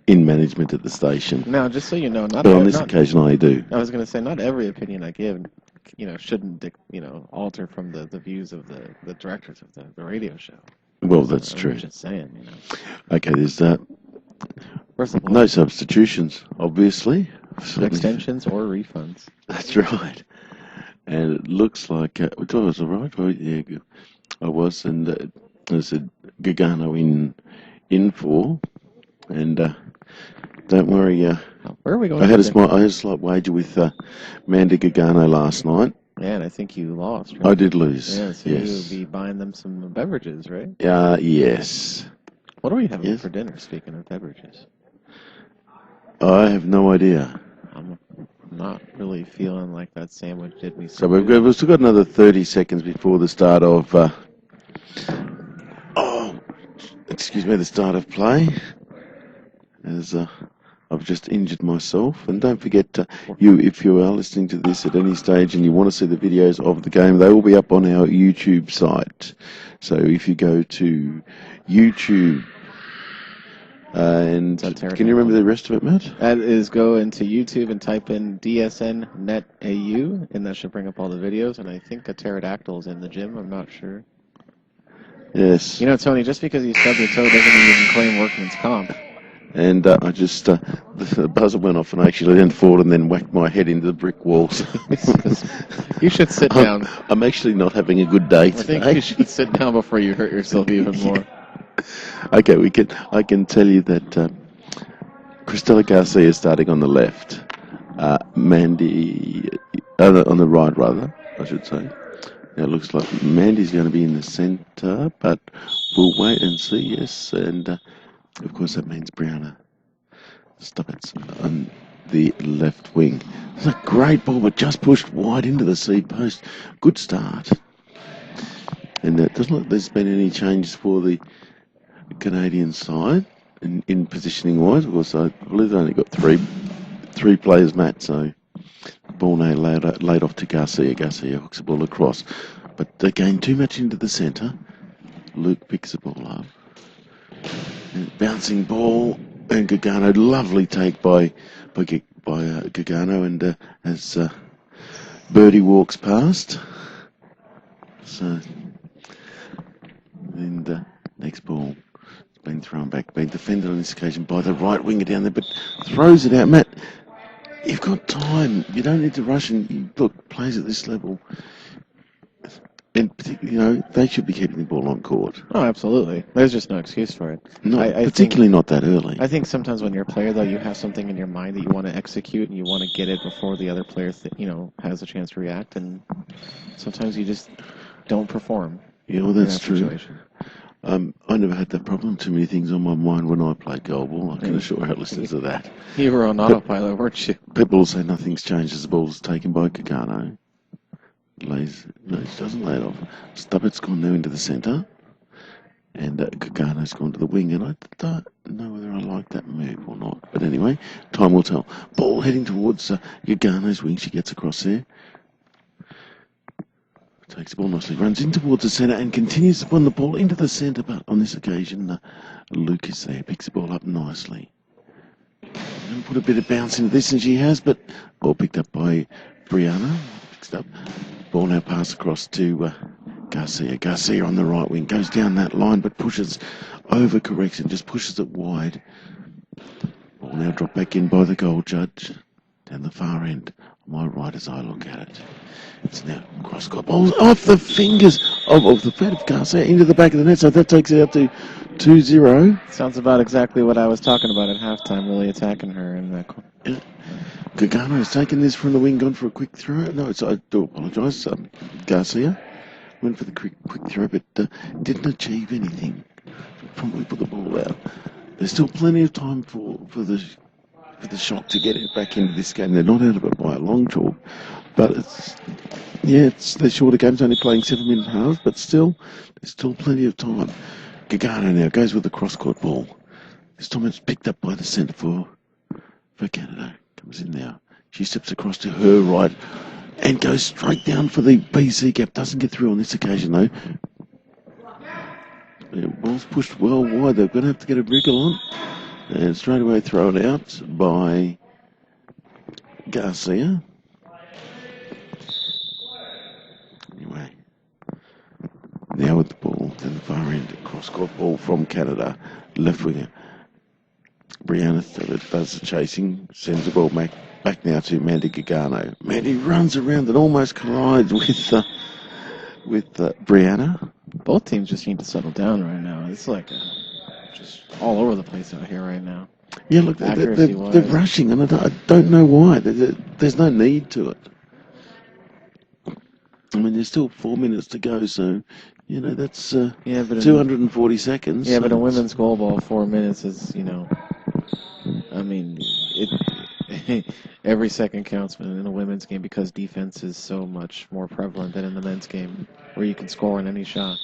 in management at the station. Now, just so you know, but on this occasion I do. I was going to say, not every opinion I give, shouldn't, alter from the views of the directors of the radio show. Well, that's true. I'm just saying, Okay, there's no substitutions, obviously. Extensions or refunds. That's right. And it looks like, I was all right. Yeah, I was, and I said Gargano in for, and don't worry. Where are we going? I had a slight wager with Mandy Gargano last night. Yeah, and I think you lost. Right? I did lose. Yeah, so yes. you'll be buying them some beverages, right? Yes. What are we having for dinner? Speaking of beverages, I have no idea. I'm not really feeling like that sandwich did me so we've still got another 30 seconds before the start of the start of play, as I've just injured myself. And don't forget, if you are listening to this at any stage and you want to see the videos of the game, they will be up on our YouTube site. So if you go to YouTube, and can you remember the rest of it, Matt? That is, go into YouTube and type in DSN Net AU, and that should bring up all the videos. And I think a pterodactyl is in the gym. I'm not sure. Yes. Tony, just because you stubbed your toe doesn't mean you can claim workman's comp. And I just, the buzzer went off and I actually leaned forward and then whacked my head into the brick walls. You should sit down. I'm actually not having a good day today. I think you should sit down before you hurt yourself even more. Okay, I can tell you that Cristela Garcia is starting on the left. Mandy, on the right rather, I should say. Now it looks like Mandy's going to be in the centre, but we'll wait and see, yes. And of course that means Brianna Stubbits on the left wing. It's a great ball, but just pushed wide into the seed post. Good start. And it doesn't look like there's been any changes for the Canadian side in positioning wise. Of course, I believe they only got three players, Matt. So the ball now laid off to Garcia. Garcia hooks the ball across, but they gain too much into the centre. Luke picks the ball up, and bouncing ball, and Gargano, lovely take by Gargano, and as Birdie walks past. So, and next ball. Been thrown back, been defended on this occasion by the right winger down there, but throws it out. Matt, you've got time. You don't need to rush. And look, plays at this level, and particularly, they should be keeping the ball on court. Oh, absolutely. There's just no excuse for it. Particularly not that early. I think sometimes when you're a player, though, you have something in your mind that you want to execute, and you want to get it before the other player, has a chance to react, and sometimes you just don't perform. Yeah, well, that's true. I never had that problem. Too many things on my mind when I played goalball. I can assure our listeners of that. You were on autopilot, weren't you? People will say nothing's changed as the ball's taken by Gargano. No, he doesn't lay it off. Stubbert's gone now into the centre. And Gargano's gone to the wing. And I don't know whether I like that move or not. But anyway, time will tell. Ball heading towards Gargano's wing. She gets across there. Takes the ball nicely, runs in towards the centre and continues to run the ball into the centre, but on this occasion, Luke is there, picks the ball up nicely. And put a bit of bounce into this, and she has, but ball picked up by Brianna. Picks it up. Ball now passed across to Garcia. Garcia on the right wing, goes down that line, but pushes, overcorrects and just pushes it wide. Ball now dropped back in by the goal judge. Down the far end, on my right as I look at it. It's now cross-court balls off the fingers of the feet of Garcia into the back of the net, so that takes it out to 2-0. Sounds about exactly what I was talking about at halftime, really attacking her in that corner. Yeah. Gagano has taken this from the wing, gone for a quick throw. No, I do apologise. Garcia went for the quick throw, but didn't achieve anything. Probably put the ball out. There's still plenty of time for the Shock to get it back into this game. They're not out of it by a long chalk, but it's their shorter games, only playing 7-minute halves, but still, there's still plenty of time. Gagano now goes with the cross-court ball. This time it's picked up by the centre for Canada. Comes in now. She steps across to her right and goes straight down for the BC gap. Doesn't get through on this occasion though. The ball's pushed well wide. They're going to have to get a wriggle on. And straight away thrown out by Garcia. Anyway, now with the ball to the far end, cross-court ball from Canada, left winger. Brianna does the chasing, sends the ball back now to Mandy Gagano. Mandy runs around and almost collides with Brianna. Both teams just need to settle down right now. It's like just all over the place out here right now. Yeah, look, they're rushing, and I don't know why. There's no need to it. I mean, there's still 4 minutes to go, so, you know, that's 240 seconds. Yeah, so but a women's goal ball, 4 minutes is, you know, I mean, every second counts in a women's game because defense is so much more prevalent than in the men's game, where you can score on any shot.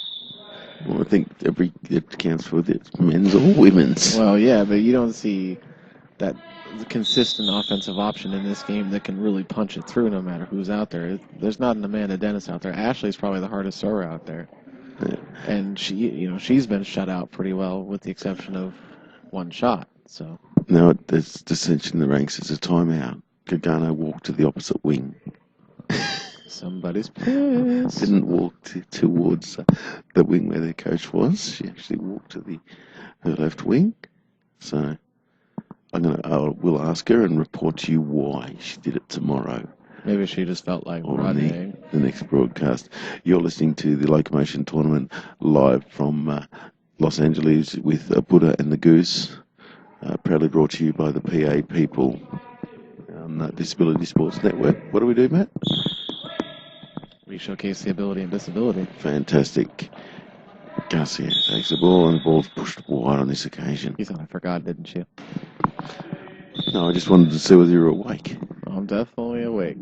Well, I think it counts for the men's or women's. Well, yeah, but you don't see that consistent offensive option in this game that can really punch it through no matter who's out there. There's not an Amanda Dennis out there. Ashley's probably the hardest thrower out there. Yeah. And she's been shut out pretty well with the exception of one shot. So now there's dissension in the ranks. It's a timeout. Gagano walked to the opposite wing. Somebody's pissed. Didn't walk towards the wing where their coach was. She actually walked to her left wing. So we'll ask her and report to you why she did it tomorrow. Maybe she just felt like on running. The next broadcast. You're listening to the Locomotion tournament live from Los Angeles with Buddha and the Goose. Proudly brought to you by the PA people on Disability Sports Network. What do we do, Matt? We showcase the ability and disability. Fantastic. Garcia takes the ball and the ball's pushed wide on this occasion. You thought I forgot, didn't you? No, I just wanted to see whether you were awake. I'm definitely awake.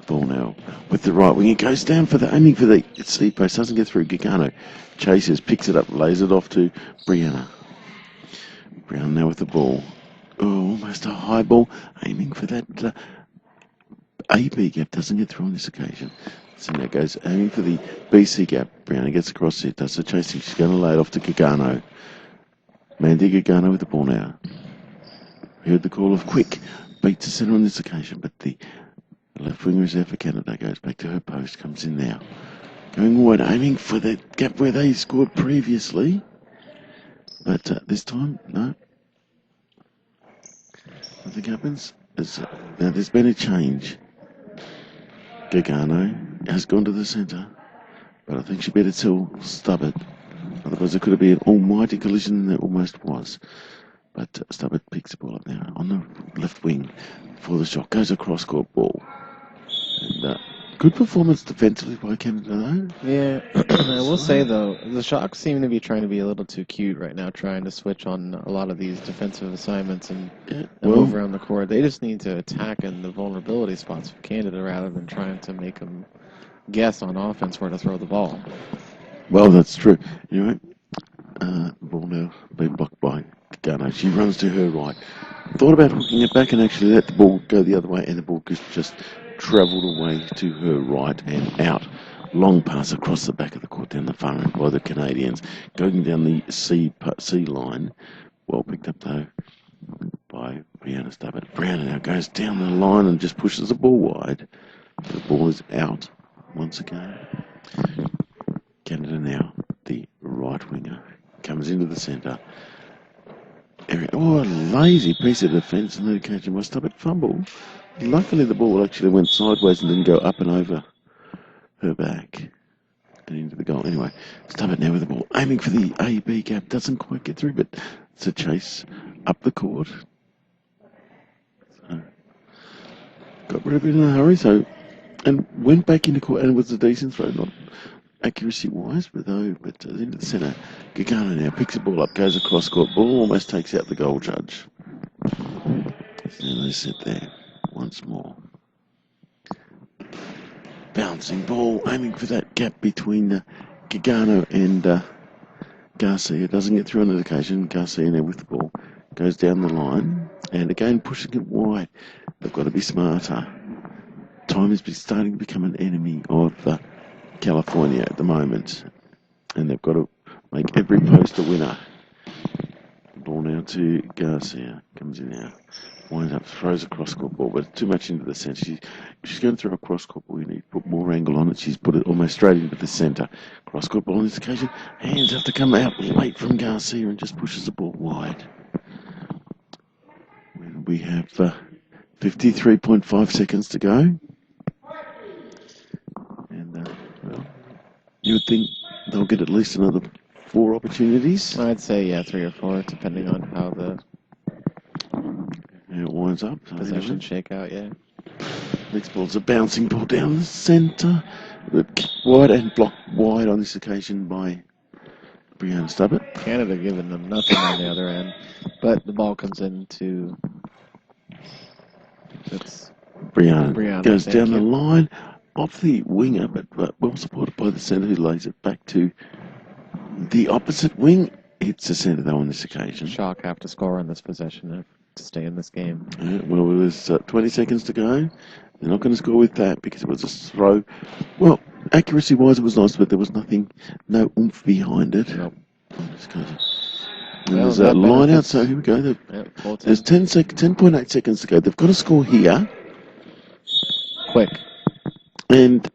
Ball now with the right wing. It goes down aiming for the C post. Doesn't get through. Gagano chases, picks it up, lays it off to Brianna. Brown now with the ball. Oh, almost a high ball. Aiming for that AB gap. Doesn't get through on this occasion. So now goes aiming for the BC gap. Brianna gets across it. Does the chasing. She's going to lay it off to Gagano. Mandy Gagano with the ball now. Heard the call of quick. Beats the centre on this occasion, but the left winger is there for Canada. Goes back to her post. Comes in now. Going wide, aiming for the gap where they scored previously. But this time, no. Nothing happens. Now there's been a change. Gagano has gone to the centre, but I think she better tell Stubbart. Otherwise there could have been an almighty collision, and there almost was. But Stubbart picks the ball up now on the left wing for the shot. Goes across court ball. And good performance defensively by Canada, though. Yeah, I will say, though, the Sharks seem to be trying to be a little too cute right now, trying to switch on a lot of these defensive assignments and move around the court. They just need to attack in the vulnerability spots for Canada rather than trying to make them guess on offense where to throw the ball. Well, that's true. Anyway, the ball now being blocked by Gagano. She runs to her right. Thought about hooking it back and actually let the ball go the other way, and the ball just travelled away to her right and out Long pass across the back of the court down the far end by the Canadians. Going down the C line. Well picked up though by Brianna Stubbart. Brianna now goes down the line and just pushes the ball wide. The ball is out once again. Canada now, the right winger, comes into the centre. Oh, a lazy piece of defence on the occasion by Stubbart. Fumble. Luckily the ball actually went sideways and didn't go up and over her back and into the goal. Anyway, Stubbart now with the ball, aiming for the A-B gap. Doesn't quite get through, but it's a chase up the court. So, got rid of it in a hurry, and went back into court, and it was a decent throw, not accuracy-wise, but into the centre. Gagana now picks the ball up, goes across court, ball almost takes out the goal judge. And they sit there once more. Bouncing ball, aiming for that gap between Gagano and Garcia. Doesn't get through on the occasion. Garcia now with the ball goes down the line, and again pushing it wide. They've got to be smarter. Time is starting to become an enemy of California at the moment, and they've got to make every post a winner. Ball now to Garcia, comes in now, winds up, throws a cross-court ball, but too much into the centre. She's going to throw a cross-court ball. We need to put more angle on it. She's put it almost straight into the centre. Cross-court ball on this occasion. Hands have to come out late from Garcia and just pushes the ball wide. We have 53.5 seconds to go. And, well, you would think they'll get at least another 4 opportunities. I'd say, yeah, 3 or 4, depending on how the it winds up. possession shake out, yeah. Next ball's a bouncing ball down the centre. Kicked wide and blocked wide on this occasion by Brianna Stubbart. Canada giving them nothing on the other end, but the ball comes into... It's Brianna goes down the line, off the winger, but well supported by the centre, who lays it back to the opposite wing. Hits the centre though on this occasion. Shock have to score on this possession to stay in this game. Well, there's 20 seconds to go. They're not going to score with that because it was a throw. Well, accuracy-wise it was nice, but there was no oomph behind it. Nope. And there's a line out, so here we go. There's 10.8 seconds to go. They've got to score here. Quick. And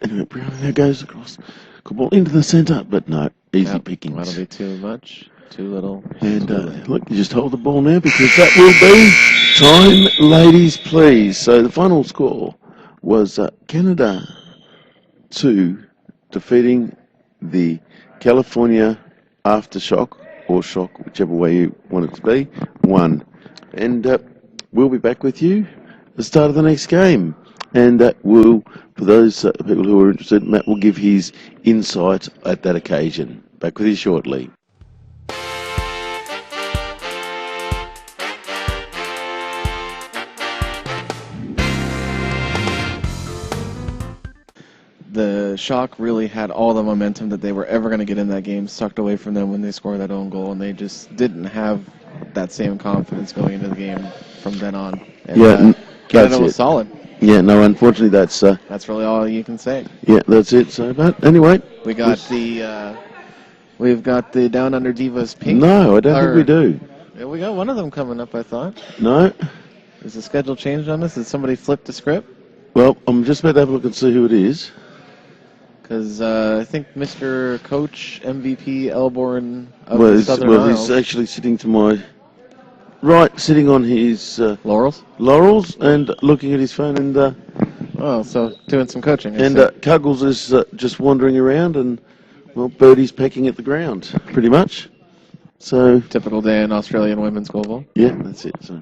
anyway, Brown now goes across. Good ball into the centre, but no, easy pickings. That'll be too much, too little. And look, you just hold the ball now because that will be time, ladies, please. So the final score was Canada 2 defeating the California Aftershock, or Shock, whichever way you want it to be, 1. And we'll be back with you at the start of the next game. And for those people who are interested, Matt will give his insight at that occasion. Back with you shortly. The Shock really had all the momentum that they were ever going to get in that game sucked away from them when they scored that own goal, and they just didn't have that same confidence going into the game from then on. And, Canada was solid. Yeah, no, unfortunately that's really all you can say. Yeah, that's it. So, but anyway, we've got the Down Under Divas pink. No, I don't think we do. Yeah, we got one of them coming up, I thought. No. Is the schedule changed on us? Did somebody flip the script? Well, I'm just about to have a look and see who it is. Because I think Mr. Coach MVP Elborn of the Southern Isles. He's actually sitting to my right, sitting on his laurels, and looking at his phone, and so doing some coaching. And Cuggles is just wandering around, and well, Birdie's pecking at the ground, pretty much. So typical day in Australian women's goalball. Yeah, that's it. So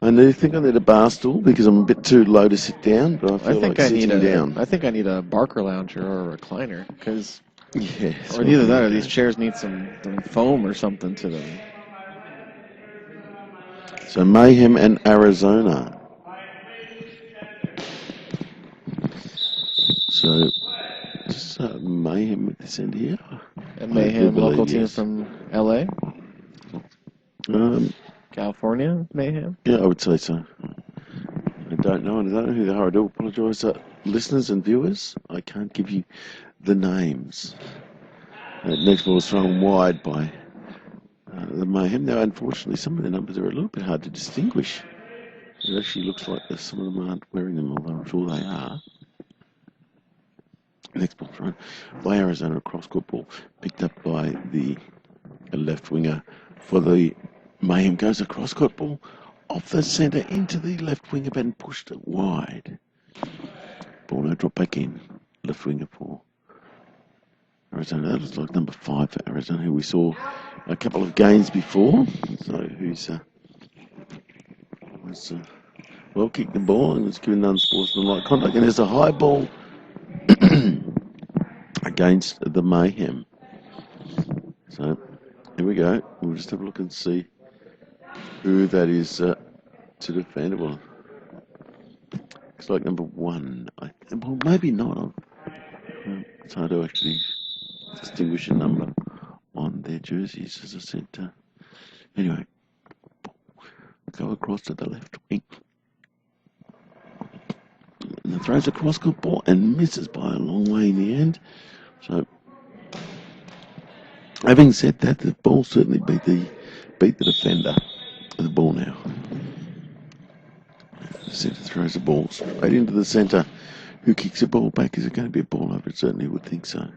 I think I need a bar stool because I'm a bit too low to sit down, but I feel like sitting down. I think I need a Barker lounger or a recliner, because or either that or these chairs need some foam or something to them. So Mayhem and Arizona. So just Mayhem with this end here. And Mayhem, local team from LA? California, Mayhem? Yeah, I would say so. don't know, and I don't know who they are. I do apologise, listeners and viewers. I can't give you the names. Next ball is thrown wide by the Mayhem. Now, unfortunately, some of the numbers are a little bit hard to distinguish. It actually looks like some of them aren't wearing them, although I'm sure they are. Next ball thrown by Arizona, a cross-court ball picked up by the left winger for the Mayhem. Goes a cross-court ball off the centre into the left winger and pushed it wide. Ball now dropped back in. Left winger for Arizona. That looks like number 5 for Arizona, who we saw a couple of games before. So who's was well kicked the ball and was given unsportsmanlike conduct. And there's a high ball against the Mayhem. So here we go. We'll just have a look and see who that is to defend. Well, looks like number 1. Well, maybe not. It's hard to actually distinguish a number on their jerseys, as I said. Anyway, go across to the left wing. And throws a cross-court ball and misses by a long way in the end. So, having said that, the ball certainly beat the defender. The ball now. The centre throws the ball straight into the centre. Who kicks the ball back? Is it going to be a ball over? It certainly would think so.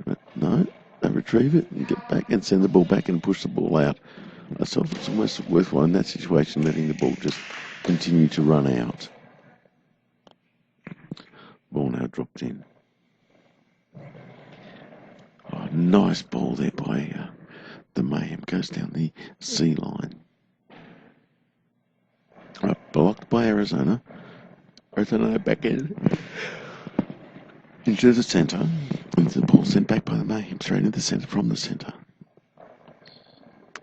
But no, they retrieve it and get back and send the ball back and push the ball out. I thought it's almost worthwhile in that situation letting the ball just continue to run out. Ball now dropped in. Oh, nice ball there by the Mayhem. Goes down the C line. Blocked by Arizona. Arizona back in. Into the centre. And the ball sent back by the Mayhem. Straight into the centre from the centre.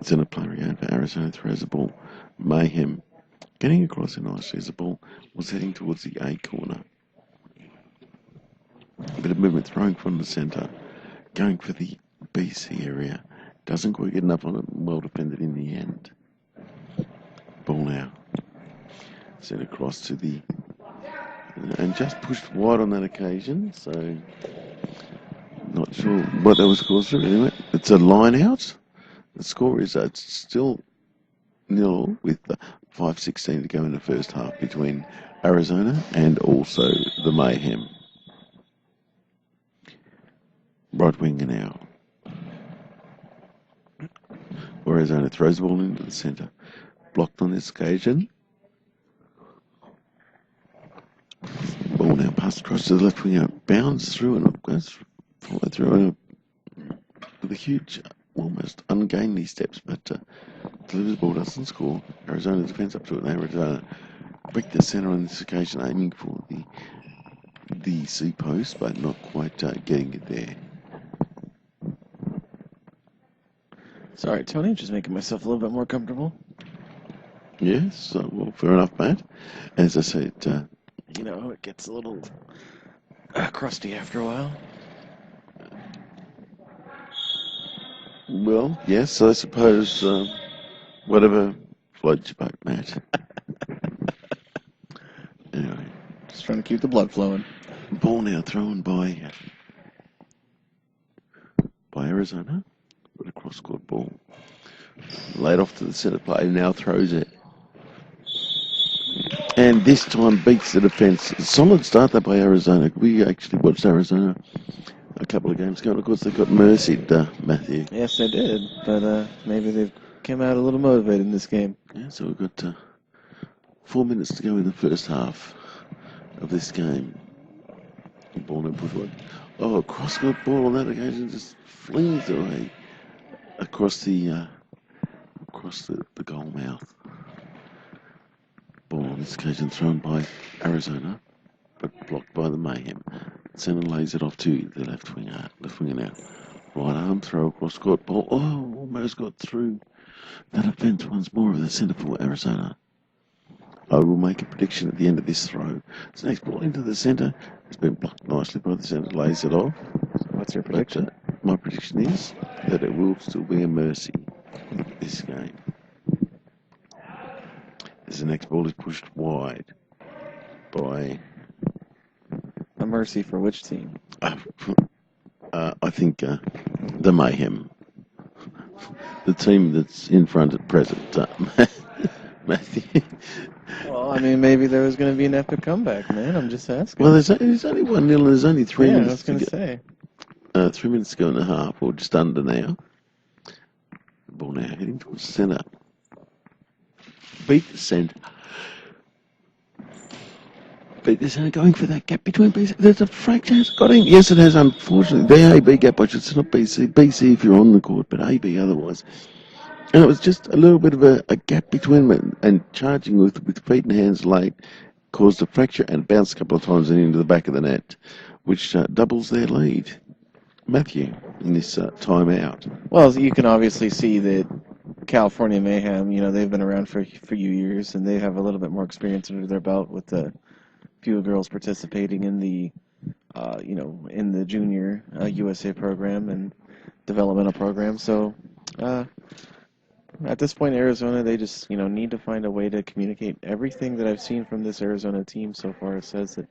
Centre player again for Arizona. Throws the ball. Mayhem getting across it nicely as the ball was heading towards the A corner. A bit of movement throwing from the centre. Going for the BC area. Doesn't quite get enough on it. Well defended in the end. Ball now. Sent across to the... And just pushed wide on that occasion. So... Not sure what that was caused through. Anyway, it's a line out. The score is still 0 with 5:16 to go in the first half between Arizona and also the Mayhem. Right winger now. Arizona throws the ball into the centre. Blocked on this occasion. Ball now passed across to the left winger. Bounds through and goes followed through with a huge, almost ungainly steps, but delivers the ball, doesn't score. Arizona defends up to it. Now Arizona break the centre on this occasion, aiming for the C post, but not quite getting it there. Sorry, Tony, just making myself a little bit more comfortable. Yes, well, fair enough, Matt. As I said, you know, it gets a little crusty after a while. Well, yes, I suppose whatever floats your boat, Matt. Anyway. Just trying to keep the blood flowing. Ball now thrown by Arizona. With a cross-court ball. Laid off to the centre play, now throws it. And this time beats the defence. Solid start there by Arizona. We actually watched Arizona a couple of games ago, and of course they got mercied, Matthew. Yes, they did, but maybe they've come out a little motivated in this game. Yeah, so we've got 4 minutes to go in the first half of this game. Ball no push one. Oh, cross-court ball on that occasion just flings away across the goal mouth. Ball on this occasion thrown by Arizona, but blocked by the Mayhem. Centre lays it off to the left winger now. Right arm throw across court ball. Oh, almost got through the defence once more of the centre for Arizona. I will make a prediction at the end of this throw. This next ball into the centre. It's been blocked nicely by the centre, lays it off. What's your prediction? My prediction is that it will still be a mercy this game. as the next ball is pushed wide by, A mercy for which team? I think, the Mayhem. The team that's in front at present, Matthew. Well, I mean, maybe there was going to be an epic comeback, man. I'm just asking. Well, there's only 1-0 and there's only 3 yeah, I minutes was going to say. 3 minutes to go and a half, or just under now. The ball now heading towards the centre. Beat the centre. Beat the centre, going for that gap between BC. There's a fracture. Has it got him? Yes, it has, unfortunately. The AB gap, I should say, not BC. BC if you're on the court, but AB otherwise. And it was just a little bit of a gap between them, and charging with feet and hands late caused a fracture and bounced a couple of times and into the back of the net, which doubles their lead. Matthew, in this timeout. Well, you can obviously see that California Mayhem, they've been around for a few years, and they have a little bit more experience under their belt with the few girls participating in the, in the junior USA program and developmental program. So, at this point, Arizona, they just, need to find a way to communicate. Everything that I've seen from this Arizona team so far says that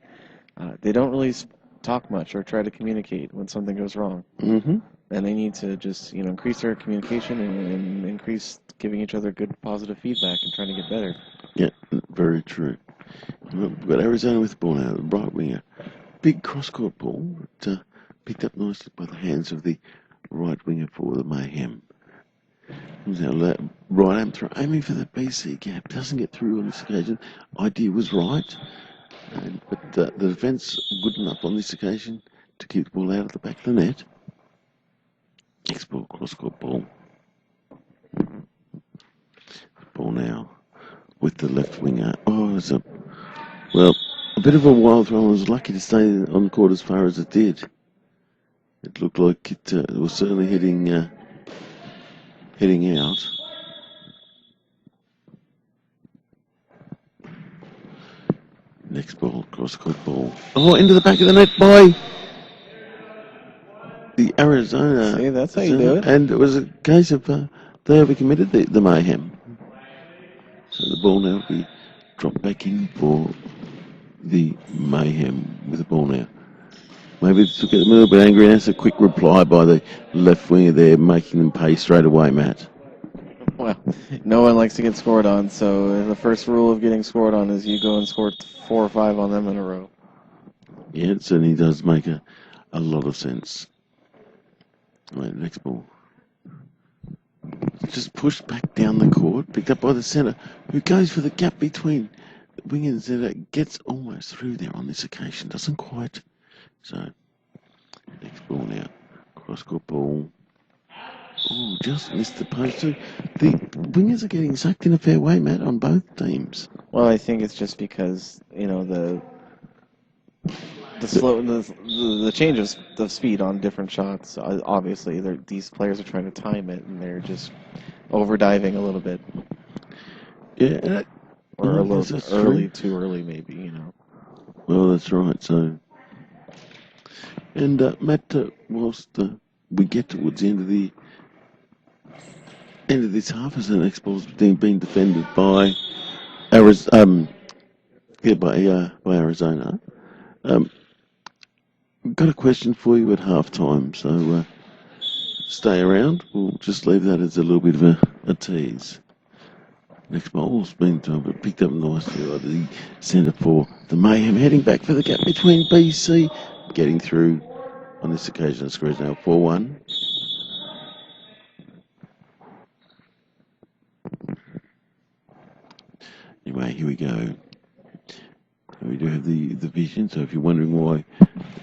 they don't really talk much or try to communicate when something goes wrong. Mm-hmm. And they need to just, increase their communication and increase giving each other good, positive feedback and trying to get better. Yeah, very true. We've got Arizona with the ball now, the right winger. Big cross-court ball, but picked up nicely by the hands of the right winger for the Mayhem. Now, right arm throw, aiming for the BC gap. Doesn't get through on this occasion. Idea was right, but the defence good enough on this occasion to keep the ball out of the back of the net. Next ball, cross-court ball. Ball now with the left winger. Oh, it's a bit of a wild throw. I was lucky to stay on court as far as it did. It looked like it was certainly heading out. Next ball, cross-court ball. Oh, into the back of the net by the Arizona. See, that's how you do it. And it was a case of they overcommitted the Mayhem. So the ball now will be dropped back in for the Mayhem with the ball now. Maybe to get them a little bit angry, and that's a quick reply by the left winger there, making them pay straight away, Matt. Well, no one likes to get scored on, so the first rule of getting scored on is you go and score 4 or 5 on them in a row. Yeah, it certainly does make a lot of sense. Right, next ball. Just pushed back down the court, picked up by the centre, who goes for the gap between the wing and the centre, gets almost through there on this occasion, doesn't quite. So, next ball now, cross-court ball. Oh, just missed the post too. The wingers are getting sucked in a fair way, Matt, on both teams. Well, I think it's just because, the changes of speed on different shots. Obviously, these players are trying to time it, and they're just overdiving a little bit. Yeah, or a little early, too early, maybe. Well, that's right. So, and Matt, whilst we get towards the end of this half, as the next ball's being defended by Arizona. We've got a question for you at halftime, so stay around. We'll just leave that as a little bit of a tease. Next ball's been picked up nicely by the centre for the Mayhem, heading back for the gap between BC, getting through on this occasion. The score is now 4-1. Anyway, here we go. We do have the vision, so if you're wondering why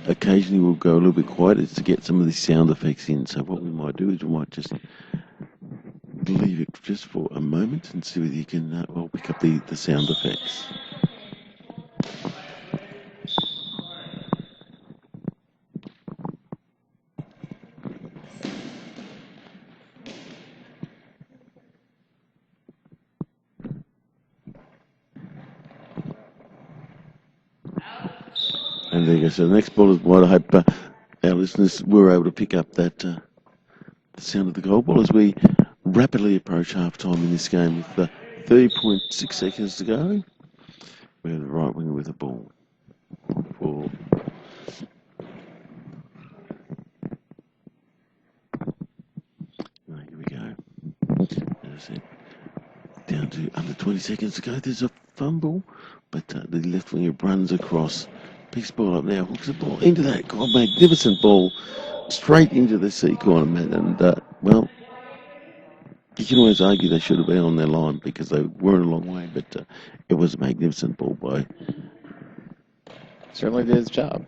occasionally we'll go a little bit quiet, it's to get some of the sound effects in. So what we might do is we might just leave it just for a moment and see whether you can pick up the sound effects. And there you go. So the next ball is wide. I hope our listeners were able to pick up that the sound of the goal ball as we rapidly approach half time in this game with 3.6 seconds to go. We have the right winger with the ball. For right, here we go. There's it. Down to under 20 seconds to go. There's a fumble, but the left winger runs across. Picks the ball up now. Hooks the ball into that magnificent ball. Straight into the C corner, man. And, well, you can always argue they should have been on their line because they weren't a long way, but it was a magnificent ball by. Certainly did his job.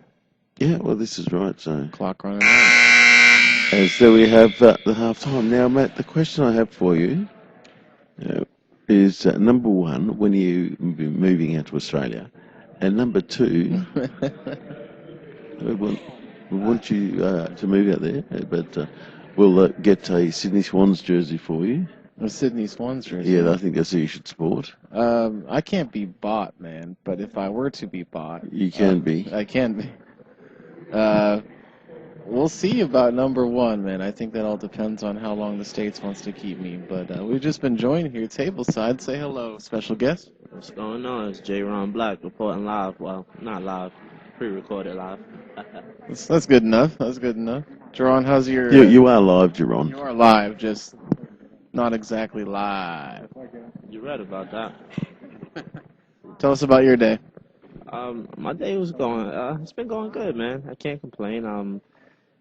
Yeah, well, this is right. So Clock running out. And so we have the half time. Now, Matt, the question I have for you is number one, when you be moving out to Australia, and number two, we want you to move out there, but we'll get a Sydney Swans jersey for you. A Sydney Swans jersey? Yeah, I think that's who you should sport. I can't be bought, man, but if I were to be bought... You can be. I can be. We'll see about number one, man. I think that all depends on how long the States wants to keep me, but we've just been joined here tableside. Say hello, special guest. What's going on? It's J. Ron Black reporting live. Well, not live, pre-recorded live. That's good enough. That's good enough. Jerron, how's your... You are live, Jerron. You are live, just not exactly live. You read about that. Tell us about your day. My day was going, it's been going good, man. I can't complain.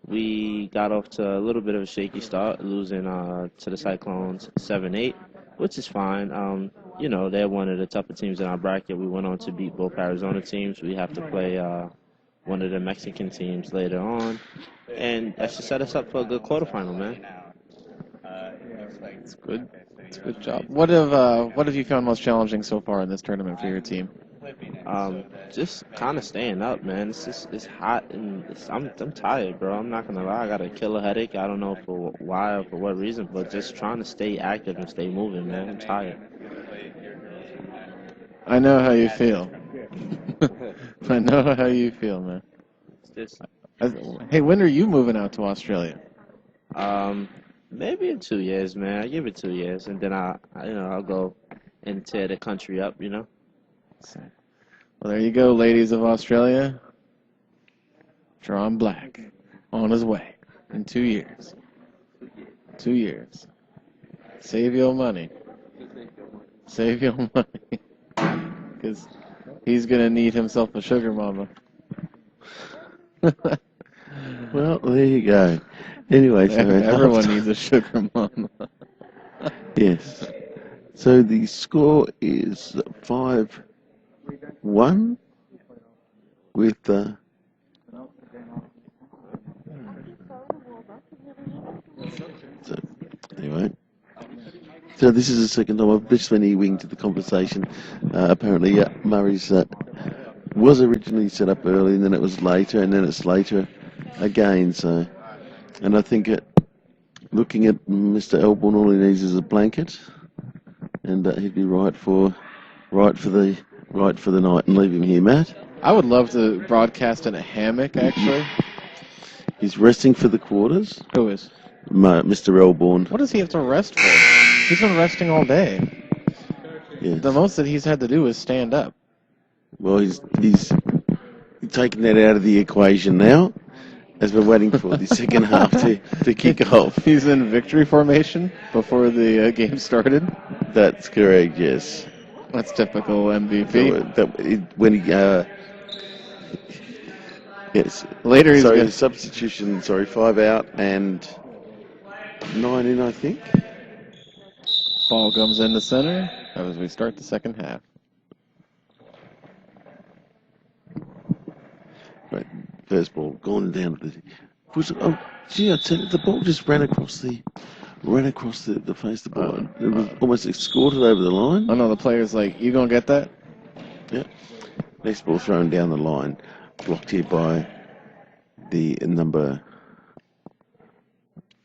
We got off to a little bit of a shaky start, losing to the Cyclones 7-8, which is fine. You know, they're one of the tougher teams in our bracket. We went on to beat both Arizona teams. We have to play one of the Mexican teams later on, and that should set us up for a good quarterfinal, man. It's good. It's a good job. What have you found most challenging so far in this tournament for your team? Just kind of staying up, man. It's hot and I'm tired, bro. I'm not gonna lie. I got a killer headache. I don't know for why or for what reason, but just trying to stay active and stay moving, man. I'm tired. I know how you feel. I know how you feel, man. Hey, when are you moving out to Australia? Maybe in 2 years, man. I give it 2 years, and then I'll go and tear the country up, you know. Well, there you go, ladies of Australia. Jerron Black on his way in 2 years. 2 years. Save your money. Save your money. Because he's going to need himself a sugar mama. Well, there you go. Anyway, so everyone needs a sugar mama. Yes. So the score is 5-1 with so anyway. So this is the second time I've just been e-winged to the conversation. Apparently Murray's was originally set up early, and then it was later, and then it's later again. So, and I think looking at Mr. Elbourne, all he needs is a blanket, and he'd be right for the night, and leave him here, Matt. I would love to broadcast in a hammock, actually. He's resting for the quarters. Who is? Mr. Elbourne. What does he have to rest for? He's been resting all day. Yes. The most that he's had to do is stand up. Well, he's taking that out of the equation now, as we're waiting for the second half to kick off. He's in victory formation before the game started. That's correct, yes. That's typical MVP. When he yes. Later he's sorry, substitution. Sorry, 5 out and 9 in, I think. Ball comes in the center as we start the second half. Right, first ball gone down to the. Oh, gee! I tell you, the ball just ran across the face of the ball. It was almost escorted over the line. Oh no, the player's like, "You gonna get that?" Yeah. Next ball thrown down the line, blocked here by the number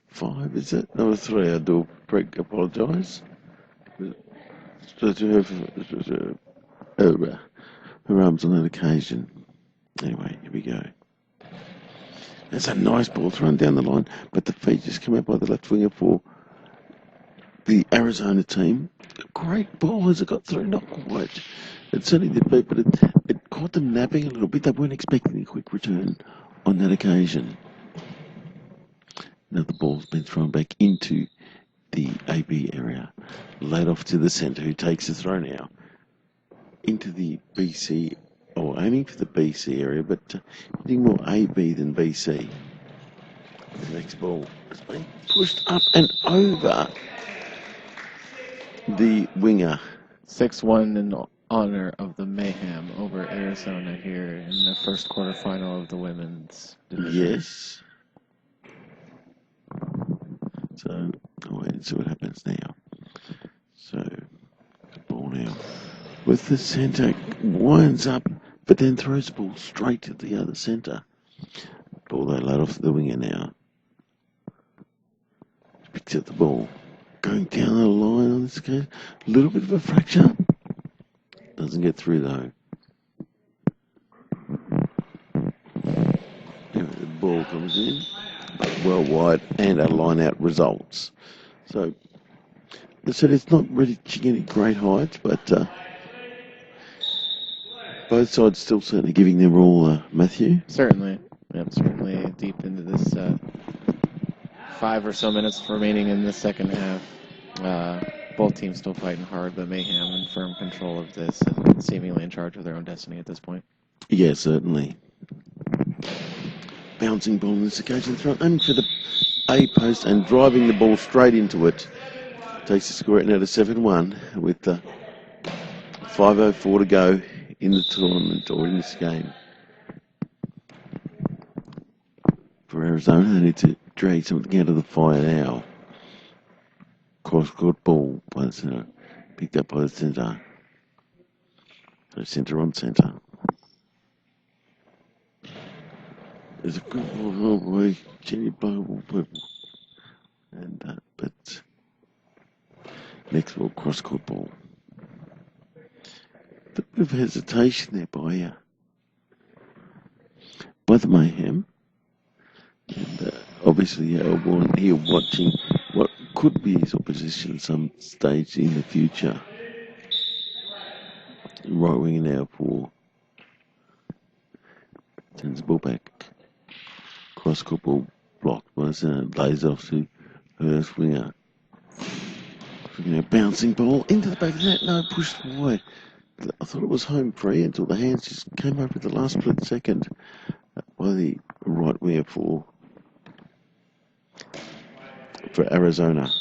5. Is it number 3? I do apologise. Her arms on that occasion. Anyway, here we go. That's a nice ball thrown down the line, but the feet just come out by the left winger for the Arizona team. Great ball as it got through, not quite. It certainly did beat, but it caught them napping a little bit. They weren't expecting a quick return on that occasion. Now the ball's been thrown back into the AB area. Laid off to the centre, who takes the throw now into the BC, or aiming for the BC area, but hitting more AB than BC. The next ball has been pushed up and over the winger. 6-1 in honor of the Mayhem over Arizona here in the first quarterfinal of the women's division. Yes. So, wait and see what happens now. So, the ball now with the centre, winds up, but then throws the ball straight to the other centre. Ball they laid off the winger now. Picks up the ball. Going down the line on this case. A little bit of a fracture. Doesn't get through though. Anyway, the ball comes in. Well wide and a line out results. So, I said it's not really any great heights, but both sides still certainly giving their all, Matthew. Certainly. Yep, certainly deep into this 5 or so minutes remaining in the second half. Both teams still fighting hard, but Mayhem in firm control of this and seemingly in charge of their own destiny at this point. Yeah, certainly. Bouncing ball on this occasion, aiming for the A post and driving the ball straight into it. Takes the score now to 7-1 with 5:04 to go in the tournament or in this game. For Arizona, they need to drag something out of the fire now. Cross-court ball by the centre. Picked up by the centre. So centre on centre. There's a good ball all the way. Jenny Bogle, purple. And, but next ball, cross-court ball. A bit of hesitation there by the Mayhem. And obviously, Elborn here watching what could be his opposition some stage in the future. Right wing now for turns the ball back. Cross court ball blocked by lays off to Hurst winger. Bouncing ball into the back of the net. No, pushed away. I thought it was home free until the hands just came up at the last split second by the right winger for Arizona.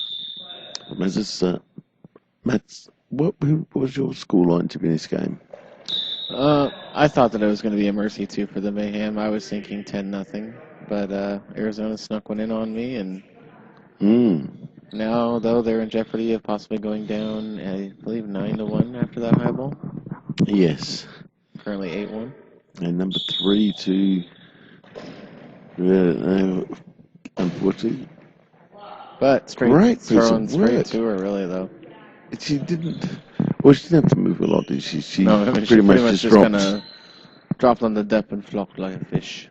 Matt, what was your scoreline to be in this game? I thought that it was going to be a mercy too for the Mayhem. I was thinking 10-0, but Arizona snuck one in on me, and now though they're in jeopardy of possibly going down, I believe 9-1 after that high ball. Yes. Currently 8-1. And number 3 to unfortunately. But Great straight to her, really, though. She didn't. Well, she didn't have to move a lot, did she? She pretty much just dropped. Kind of dropped on the depth and flopped like a fish.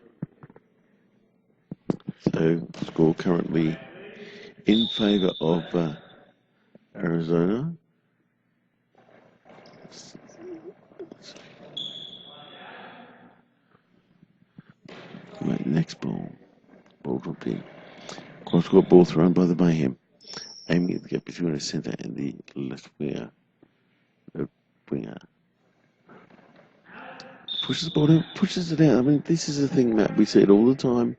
So, score currently in favour of Arizona. Right, next ball. Ball dropped in. Cross-court ball thrown by the Mayhem. Aiming at the gap between the centre and the left winger. The winger. Pushes the ball down, pushes it out. I mean, this is the thing, Matt. We see it all the time.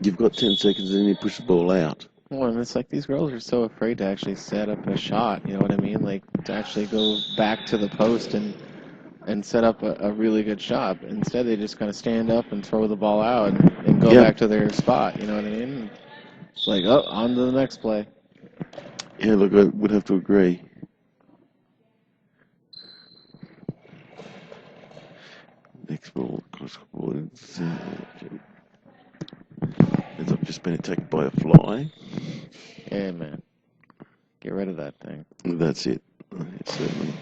You've got 10 seconds and then you push the ball out. Well, and it's like these girls are so afraid to actually set up a shot, you know what I mean? Like, to actually go back to the post and set up a really good shot. Instead, they just kind of stand up and throw the ball out and go back to their spot, you know what I mean? It's like, oh, on to the next play. Yeah, look, I would have to agree. Next ball, cross ball. Ends up just being attacked by a fly. Yeah, man. Get rid of that thing. That's it. Certainly.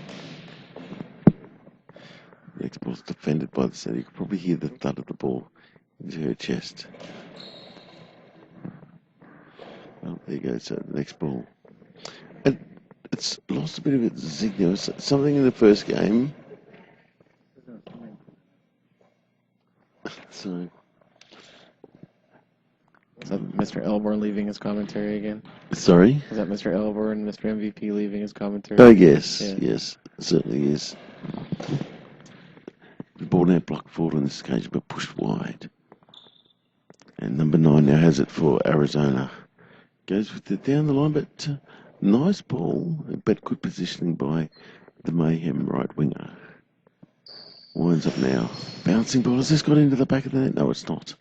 Next ball's defended by the center. You can probably hear the thud of the ball into her chest. Well, there you go. So the next ball. it's lost a bit of its zig. There was something in the first game. So, Is that Mr. Elmore leaving his commentary again? sorry. Is that Mr. Elmore and Mr. MVP leaving his commentary? Oh, yes, Yeah. yes, it certainly is. The ball now blocked forward on this occasion, but pushed wide. And number 9 now has it for Arizona. Goes with it down the line, but nice ball, but good positioning by the Mayhem right winger. Winds up now. Bouncing ball. Has this got into the back of the net? No, it's not.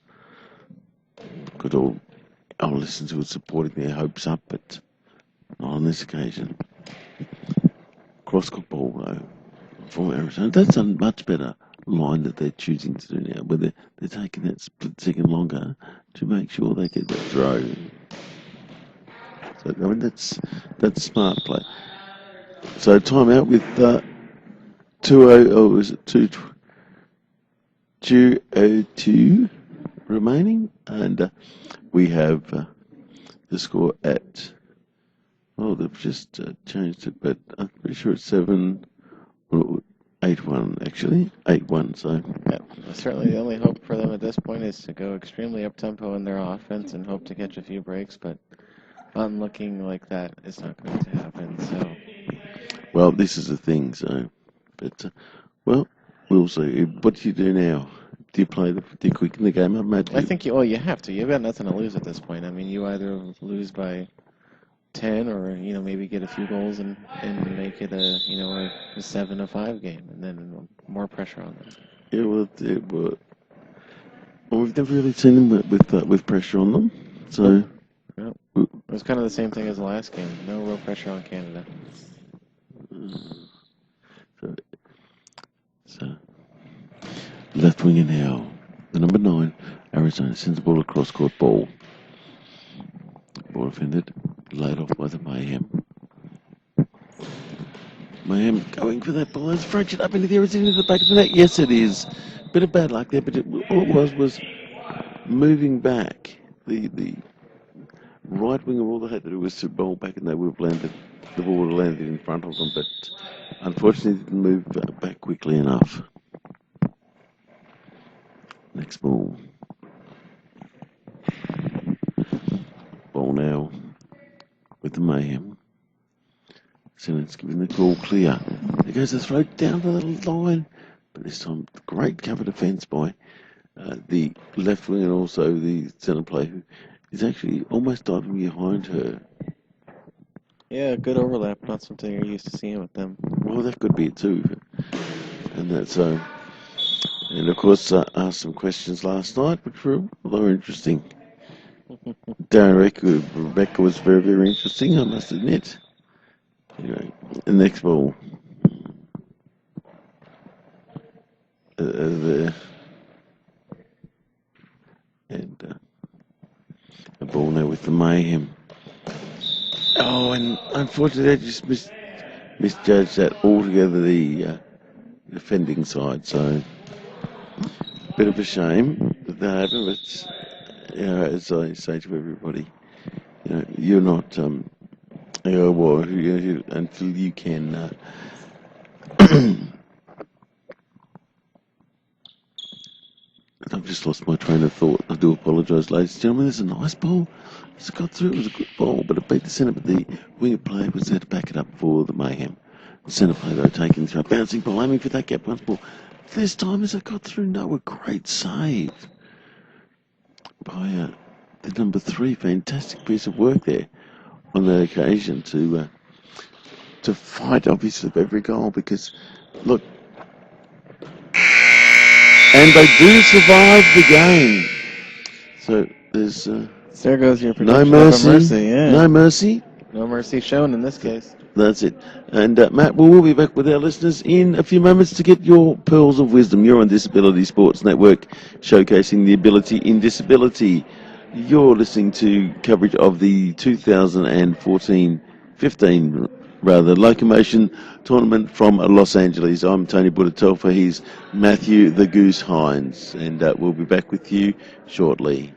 Good all. I'll listen to it supporting their hopes up, but not on this occasion. Cross-court ball, though, from Arizona. That's a much better line that they're choosing to do now, where they're taking that split second longer to make sure they get that throw. So, I mean, that's smart play. So, timeout with 2:02 remaining, and we have the score at, they've just changed it, but I'm pretty sure it's 8-1 actually, 8-1. So Yeah, certainly the only hope for them at this point is to go extremely up-tempo in their offense and hope to catch a few breaks, but I'm looking like that is not going to happen. So, well, this is the thing. So, but well, we'll see. What do you do now? Do you quicken the game up, Matt? I think you have to. You've got nothing to lose at this point. I mean, you either lose by 10 or maybe get a few goals and make it a 7-5 game, and then more pressure on them. Yeah, well, we've never really seen them with pressure on them. So it was kind of the same thing as the last game. No real pressure on Canada. So left winger now, the number 9, Arizona sends the ball across court ball. Ball defended, laid off by the Mayhem. Mayhem going for that ball. It's fractured up into the air. Is it into the back of the net? Yes, it is. Bit of bad luck there, but all it was moving back. The right winger, all they had to do was to ball back, and they would have landed. The ball would have landed in front of them, but unfortunately didn't move back quickly enough. Next ball. Ball now with the Mayhem. Simmons giving the call clear. There goes the throw down the line. But this time, great cover defence by the left wing and also the centre player, who is actually almost diving behind her. Yeah, good overlap. Not something you're used to seeing with them. Well, that could be it too. And that's so. And of course, asked some questions last night, which were interesting. Darren Rebecca was very, very interesting, I must admit. Anyway, the next ball. There. And a ball now with the Mayhem. Oh, and unfortunately, they just misjudged that altogether, the defending side. So, bit of a shame that happened, but as I say to everybody, you're not until you can. I've just lost my train of thought. I do apologise, ladies and gentlemen. There's a nice ball. It's got through. It was a good ball, but it beat the centre. But the winger player was there to back it up for the Mayhem. The centre player, though, taking through. Bouncing ball, aiming for that gap punch ball. This time as it got through, no, a great save by the number 3. Fantastic piece of work there on that occasion to fight, obviously, for every goal, because, look, and they do survive the game. So there's There goes your no prediction mercy. of a mercy. Yeah. No mercy. No mercy shown in this case. That's it. And Matt, we'll be back with our listeners in a few moments to get your pearls of wisdom. You're on Disability Sports Network, showcasing the ability in disability. You're listening to coverage of the 2015 Locomotion tournament from Los Angeles. I'm Tony Budatelfa. He's Matthew the Goose Hines. And we'll be back with you shortly.